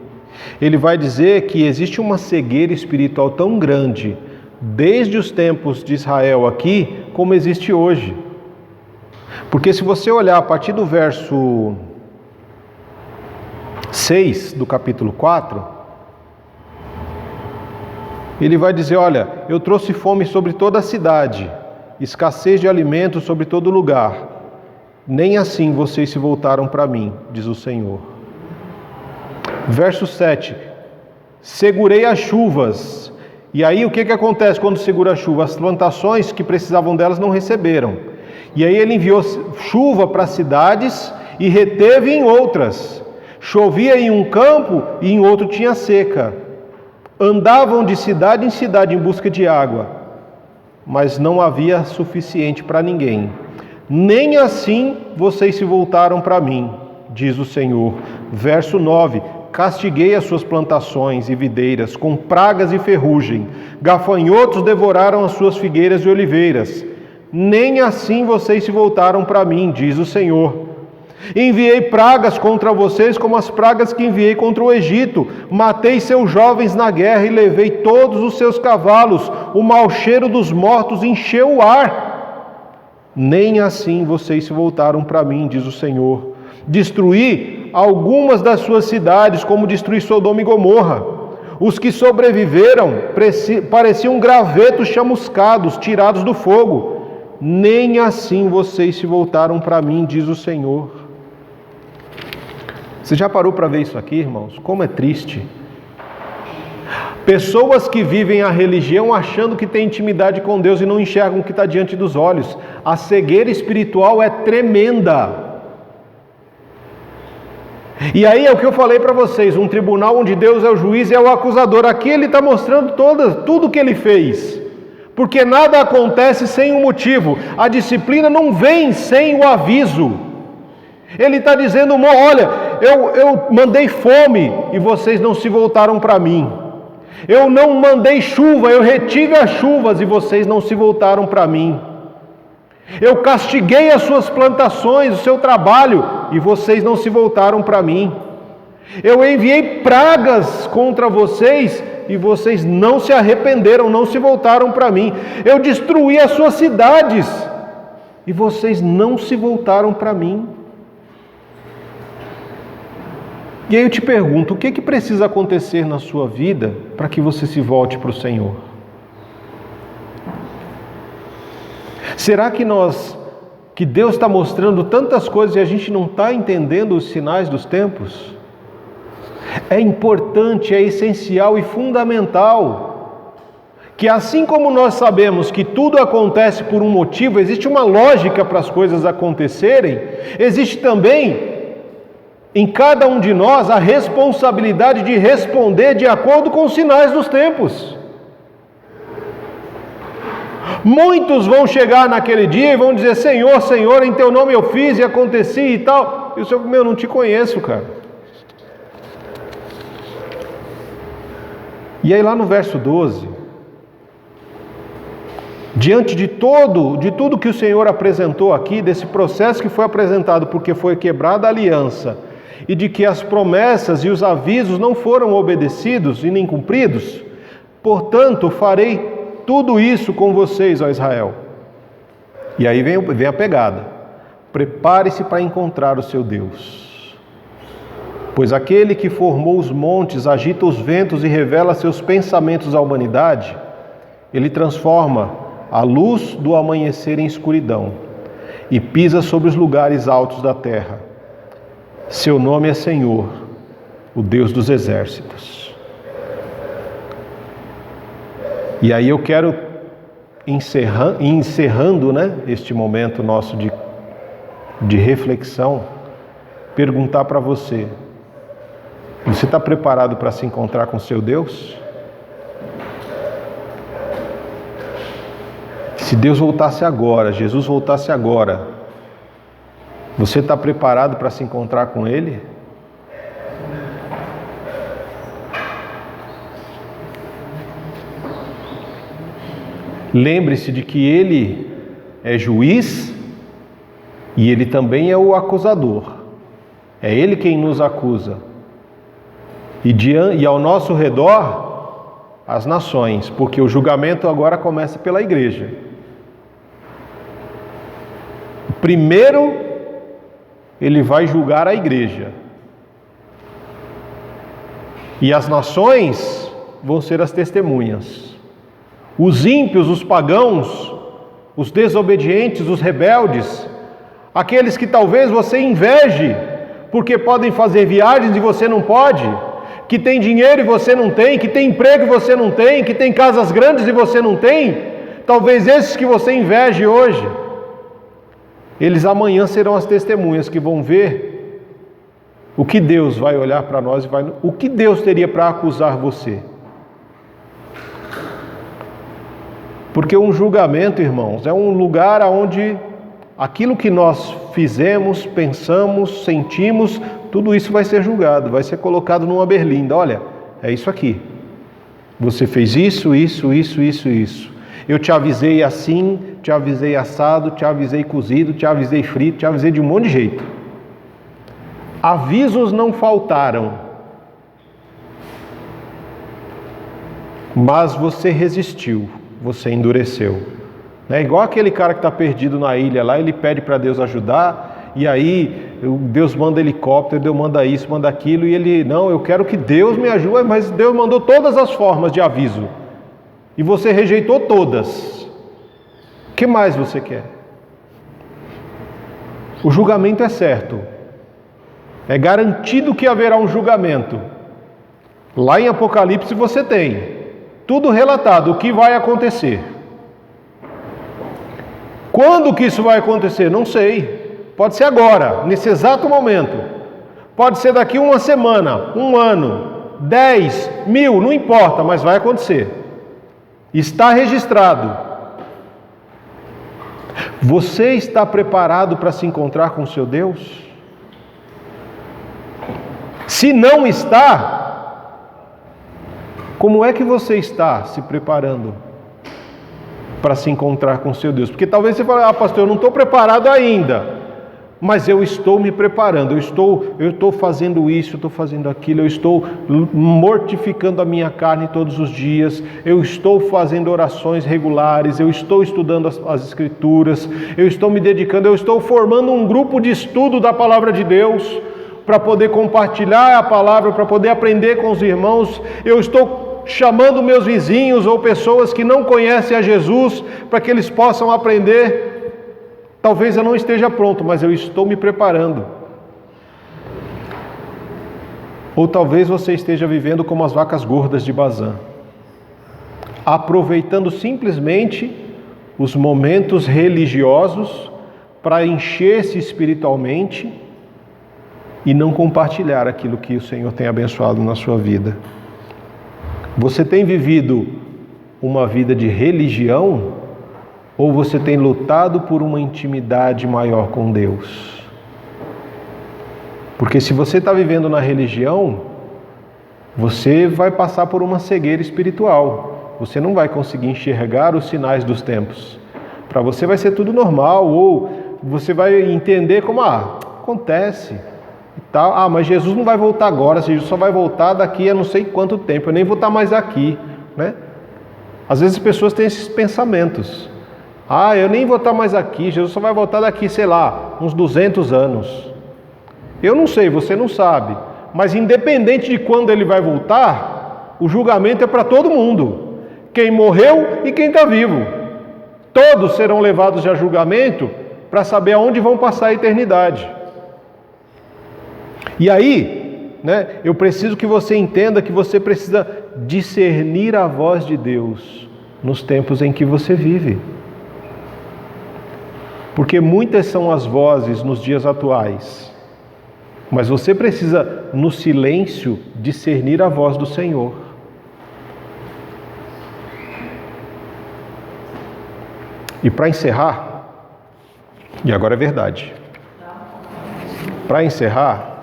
Ele vai dizer que existe uma cegueira espiritual tão grande, desde os tempos de Israel aqui, como existe hoje. Porque se você olhar a partir do verso 6 do capítulo 4, ele vai dizer: olha, eu trouxe fome sobre toda a cidade, escassez de alimentos sobre todo lugar. Nem assim vocês se voltaram para mim, diz o Senhor. Verso 7, segurei as chuvas. E aí o que acontece quando segura a chuva? As plantações que precisavam delas não receberam. E aí ele enviou chuva para as cidades e reteve em outras. Chovia em um campo e em outro tinha seca. Andavam de cidade em cidade em busca de água, mas não havia suficiente para ninguém. Nem assim vocês se voltaram para mim, diz o Senhor. Verso 9, castiguei as suas plantações e videiras com pragas e ferrugem. Gafanhotos devoraram as suas figueiras e oliveiras. Nem assim vocês se voltaram para mim, diz o Senhor. Enviei pragas contra vocês como as pragas que enviei contra o Egito. Matei seus jovens na guerra e levei todos os seus cavalos. O mau cheiro dos mortos encheu o ar. Nem assim vocês se voltaram para mim, diz o Senhor. Destruí algumas das suas cidades, como destruí Sodoma e Gomorra. Os que sobreviveram pareciam gravetos chamuscados, tirados do fogo. Nem assim vocês se voltaram para mim, diz o Senhor. Você já parou para ver isso aqui, irmãos? Como é triste. Pessoas que vivem a religião achando que tem intimidade com Deus e não enxergam o que está diante dos olhos. A cegueira espiritual é tremenda. E aí é o que eu falei para vocês, um tribunal onde Deus é o juiz e é o acusador. Aqui ele está mostrando tudo o que ele fez. Porque nada acontece sem um motivo. A disciplina não vem sem o aviso. Ele está dizendo, olha, eu mandei fome e vocês não se voltaram para mim. Eu não mandei chuva, eu retive as chuvas e vocês não se voltaram para mim. Eu castiguei as suas plantações, o seu trabalho, e vocês não se voltaram para mim. Eu enviei pragas contra vocês e vocês não se arrependeram, não se voltaram para mim. Eu destruí as suas cidades e vocês não se voltaram para mim. E aí eu te pergunto, o que precisa acontecer na sua vida para que você se volte para o Senhor? Será que Deus está mostrando tantas coisas e a gente não está entendendo os sinais dos tempos? É importante, é essencial e fundamental que assim como nós sabemos que tudo acontece por um motivo, existe uma lógica para as coisas acontecerem, existe também em cada um de nós a responsabilidade de responder de acordo com os sinais dos tempos. Muitos vão chegar naquele dia e vão dizer, Senhor, Senhor, em teu nome eu fiz e aconteci e tal. E o Senhor, eu não te conheço, cara. E aí lá no verso 12, diante de tudo que o Senhor apresentou aqui, desse processo que foi apresentado porque foi quebrada a aliança, e de que as promessas e os avisos não foram obedecidos e nem cumpridos, portanto farei tudo isso com vocês, ó Israel. E aí vem a pegada. Prepare-se para encontrar o seu Deus. Pois aquele que formou os montes, agita os ventos e revela seus pensamentos à humanidade, ele transforma a luz do amanhecer em escuridão e pisa sobre os lugares altos da terra. Seu nome é Senhor, o Deus dos exércitos. E aí eu quero, encerrando este momento nosso de reflexão, perguntar para você: você está preparado para se encontrar com seu Deus? Se Deus voltasse agora, Jesus voltasse agora, você está preparado para se encontrar com Ele? Lembre-se de que Ele é juiz e Ele também é o acusador. É Ele quem nos acusa. E ao nosso redor, as nações, porque o julgamento agora começa pela igreja. Primeiro, Ele vai julgar a igreja. E as nações vão ser as testemunhas. Os ímpios, os pagãos, os desobedientes, os rebeldes, aqueles que talvez você inveje, porque podem fazer viagens e você não pode, que tem dinheiro e você não tem, que tem emprego e você não tem, que tem casas grandes e você não tem, talvez esses que você inveje hoje, eles amanhã serão as testemunhas que vão ver o que Deus vai olhar para nós e o que Deus teria para acusar você. Porque um julgamento, irmãos, é um lugar onde aquilo que nós fizemos, pensamos, sentimos, tudo isso vai ser julgado, vai ser colocado numa berlinda. Olha, é isso aqui. Você fez isso. Eu te avisei assim, te avisei assado, te avisei cozido, te avisei frito, te avisei de um monte de jeito. Avisos não faltaram. Mas você resistiu. Você endureceu. É igual aquele cara que está perdido na ilha lá, ele pede para Deus ajudar, e aí Deus manda helicóptero, Deus manda isso, manda aquilo, e ele, não, eu quero que Deus me ajude, mas Deus mandou todas as formas de aviso, e você rejeitou todas. O que mais você quer? O julgamento é certo. É garantido que haverá um julgamento. Lá em Apocalipse você tem. tudo relatado, o que vai acontecer. Quando que isso vai acontecer? Não sei. Pode ser agora, nesse exato momento. Pode ser daqui uma semana, um ano, 10, 1000, não importa, mas vai acontecer. Está registrado. Você está preparado para se encontrar com o seu Deus? Se não está, como é que você está se preparando para se encontrar com o seu Deus? Porque talvez você fale, pastor, eu não estou preparado ainda. Mas eu estou me preparando, eu estou fazendo isso, eu estou fazendo aquilo, eu estou mortificando a minha carne todos os dias, eu estou fazendo orações regulares, eu estou estudando as Escrituras, eu estou me dedicando, eu estou formando um grupo de estudo da Palavra de Deus, para poder compartilhar a Palavra, para poder aprender com os irmãos, eu estou chamando meus vizinhos ou pessoas que não conhecem a Jesus, para que eles possam aprender. Talvez eu não esteja pronto, mas eu estou me preparando. Ou talvez você esteja vivendo como as vacas gordas de Bazã, aproveitando simplesmente os momentos religiosos para encher-se espiritualmente e não compartilhar aquilo que o Senhor tem abençoado na sua vida. Você tem vivido uma vida de religião? Ou você tem lutado por uma intimidade maior com Deus? Porque se você está vivendo na religião, você vai passar por uma cegueira espiritual. Você não vai conseguir enxergar os sinais dos tempos. Para você vai ser tudo normal, ou você vai entender como, acontece e tal. Mas Jesus não vai voltar agora, Jesus só vai voltar daqui a não sei quanto tempo, eu nem vou estar mais aqui, né? Às vezes as pessoas têm esses pensamentos. Eu nem vou estar mais aqui, Jesus só vai voltar daqui, sei lá, uns 200 anos. Eu não sei, você não sabe. Mas independente de quando ele vai voltar, o julgamento é para todo mundo. Quem morreu e quem está vivo. Todos serão levados a julgamento para saber aonde vão passar a eternidade. E aí, eu preciso que você entenda que você precisa discernir a voz de Deus nos tempos em que você vive. Porque muitas são as vozes nos dias atuais, mas você precisa, no silêncio, discernir a voz do Senhor. E para encerrar, e agora é verdade, para encerrar,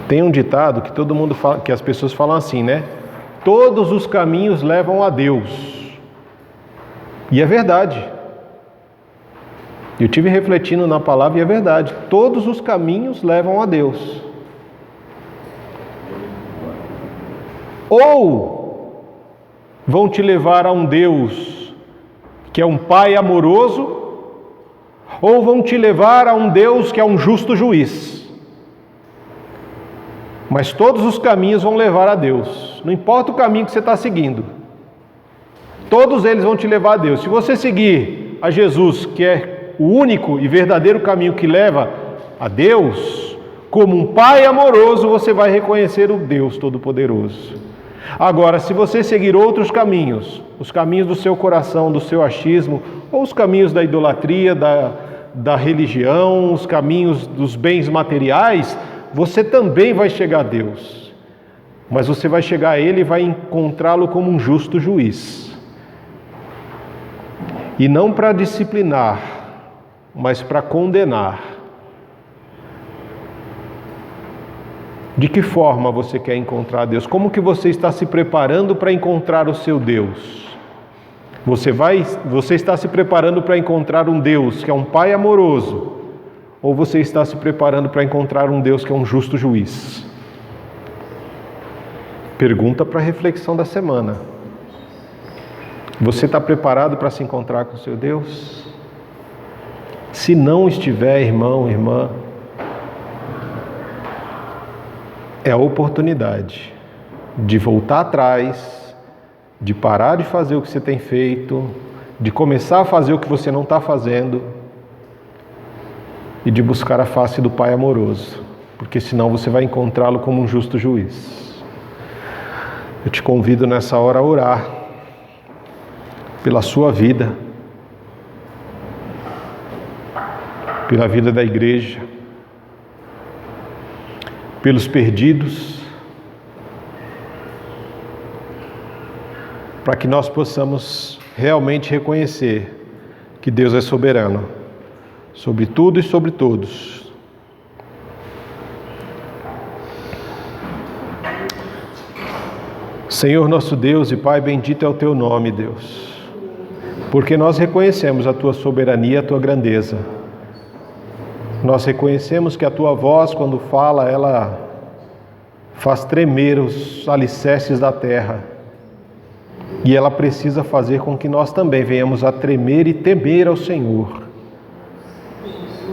tem um ditado que todo mundo fala, que as pessoas falam assim, todos os caminhos levam a Deus. E é verdade. Eu estive refletindo na palavra e é verdade. Todos os caminhos levam a Deus. Ou vão te levar a um Deus que é um Pai amoroso, ou vão te levar a um Deus que é um justo juiz. Mas todos os caminhos vão levar a Deus. Não importa o caminho que você está seguindo. Todos eles vão te levar a Deus. Se você seguir a Jesus, que é o único e verdadeiro caminho que leva a Deus, como um Pai amoroso, você vai reconhecer o Deus Todo-Poderoso. Agora, se você seguir outros caminhos, os caminhos do seu coração, do seu achismo, ou os caminhos da idolatria, da religião, os caminhos dos bens materiais, você também vai chegar a Deus. Mas você vai chegar a Ele e vai encontrá-lo como um justo juiz. E não para disciplinar, mas para condenar. De que forma você quer encontrar Deus? Como que você está se preparando para encontrar o seu Deus? Você está se preparando para encontrar um Deus que é um Pai amoroso? Ou você está se preparando para encontrar um Deus que é um justo juiz? Pergunta para a reflexão da semana. Você está preparado para se encontrar com o seu Deus? Se não estiver, irmão, irmã, é a oportunidade de voltar atrás, de parar de fazer o que você tem feito, de começar a fazer o que você não está fazendo e de buscar a face do Pai amoroso, porque senão você vai encontrá-lo como um justo juiz. Eu te convido nessa hora a orar pela sua vida, pela vida da igreja, pelos perdidos, para que nós possamos realmente reconhecer que Deus é soberano sobre tudo e sobre todos. Senhor nosso Deus e Pai, bendito é o Teu nome, Deus, porque nós reconhecemos a Tua soberania, a Tua grandeza. Nós reconhecemos que a Tua voz, quando fala, ela faz tremer os alicerces da terra. E ela precisa fazer com que nós também venhamos a tremer e temer ao Senhor.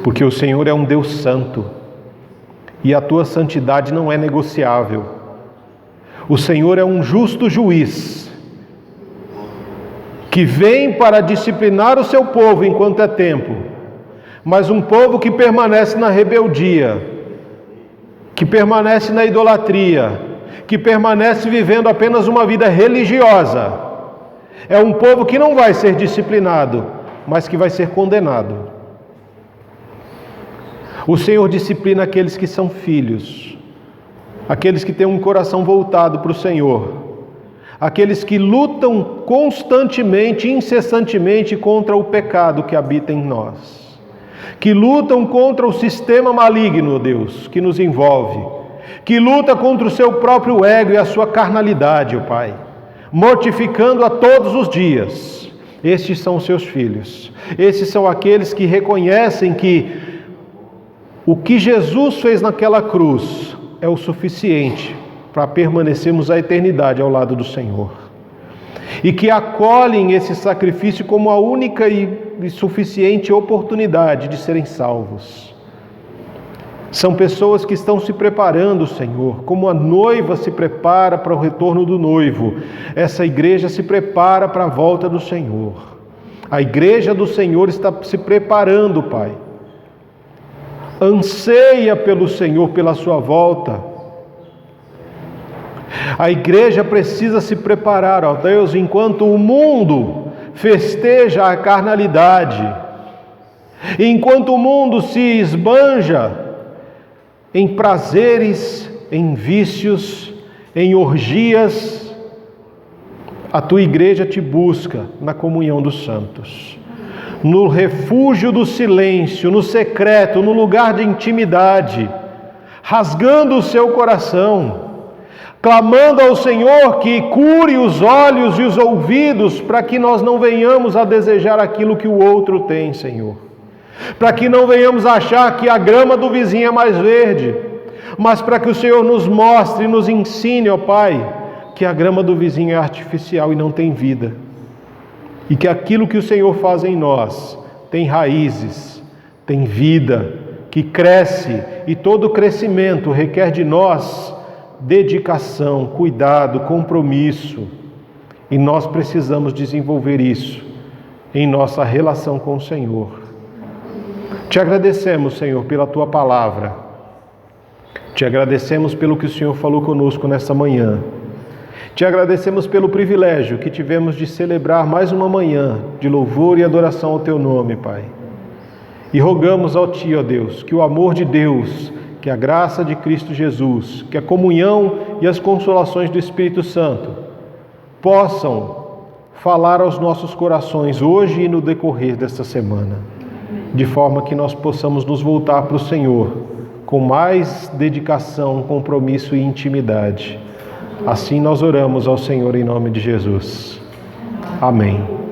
Porque o Senhor é um Deus santo e a Tua santidade não é negociável. O Senhor é um justo juiz que vem para disciplinar o seu povo enquanto é tempo, mas um povo que permanece na rebeldia, que permanece na idolatria, que permanece vivendo apenas uma vida religiosa, é um povo que não vai ser disciplinado, mas que vai ser condenado. O Senhor disciplina aqueles que são filhos, aqueles que têm um coração voltado para o Senhor, aqueles que lutam constantemente, incessantemente contra o pecado que habita em nós, que lutam contra o sistema maligno, Deus, que nos envolve, que luta contra o seu próprio ego e a sua carnalidade, ó Pai, mortificando a todos os dias. Estes são os seus filhos, esses são aqueles que reconhecem que o que Jesus fez naquela cruz é o suficiente para permanecermos a eternidade ao lado do Senhor. E que acolhem esse sacrifício como a única e suficiente oportunidade de serem salvos. São pessoas que estão se preparando, Senhor, como a noiva se prepara para o retorno do noivo. Essa igreja se prepara para a volta do Senhor. A igreja do Senhor está se preparando, Pai. Anseia pelo Senhor, pela sua volta. A igreja precisa se preparar, ó Deus, enquanto o mundo festeja a carnalidade, enquanto o mundo se esbanja em prazeres, em vícios, em orgias, a tua igreja te busca na comunhão dos santos. No refúgio do silêncio, no secreto, no lugar de intimidade, rasgando o seu coração, clamando ao Senhor que cure os olhos e os ouvidos, para que nós não venhamos a desejar aquilo que o outro tem, Senhor. Para que não venhamos a achar que a grama do vizinho é mais verde, mas para que o Senhor nos mostre e nos ensine, ó Pai, que a grama do vizinho é artificial e não tem vida. E que aquilo que o Senhor faz em nós tem raízes, tem vida, que cresce, e todo crescimento requer de nós dedicação, cuidado, compromisso. E nós precisamos desenvolver isso em nossa relação com o Senhor. Te agradecemos, Senhor, pela Tua palavra. Te agradecemos pelo que o Senhor falou conosco nesta manhã. Te agradecemos pelo privilégio que tivemos de celebrar mais uma manhã de louvor e adoração ao Teu nome, Pai. E rogamos ao Ti, ó Deus, que o amor de Deus, que a graça de Cristo Jesus, que a comunhão e as consolações do Espírito Santo possam falar aos nossos corações hoje e no decorrer desta semana, de forma que nós possamos nos voltar para o Senhor com mais dedicação, compromisso e intimidade. Assim nós oramos ao Senhor em nome de Jesus. Amém.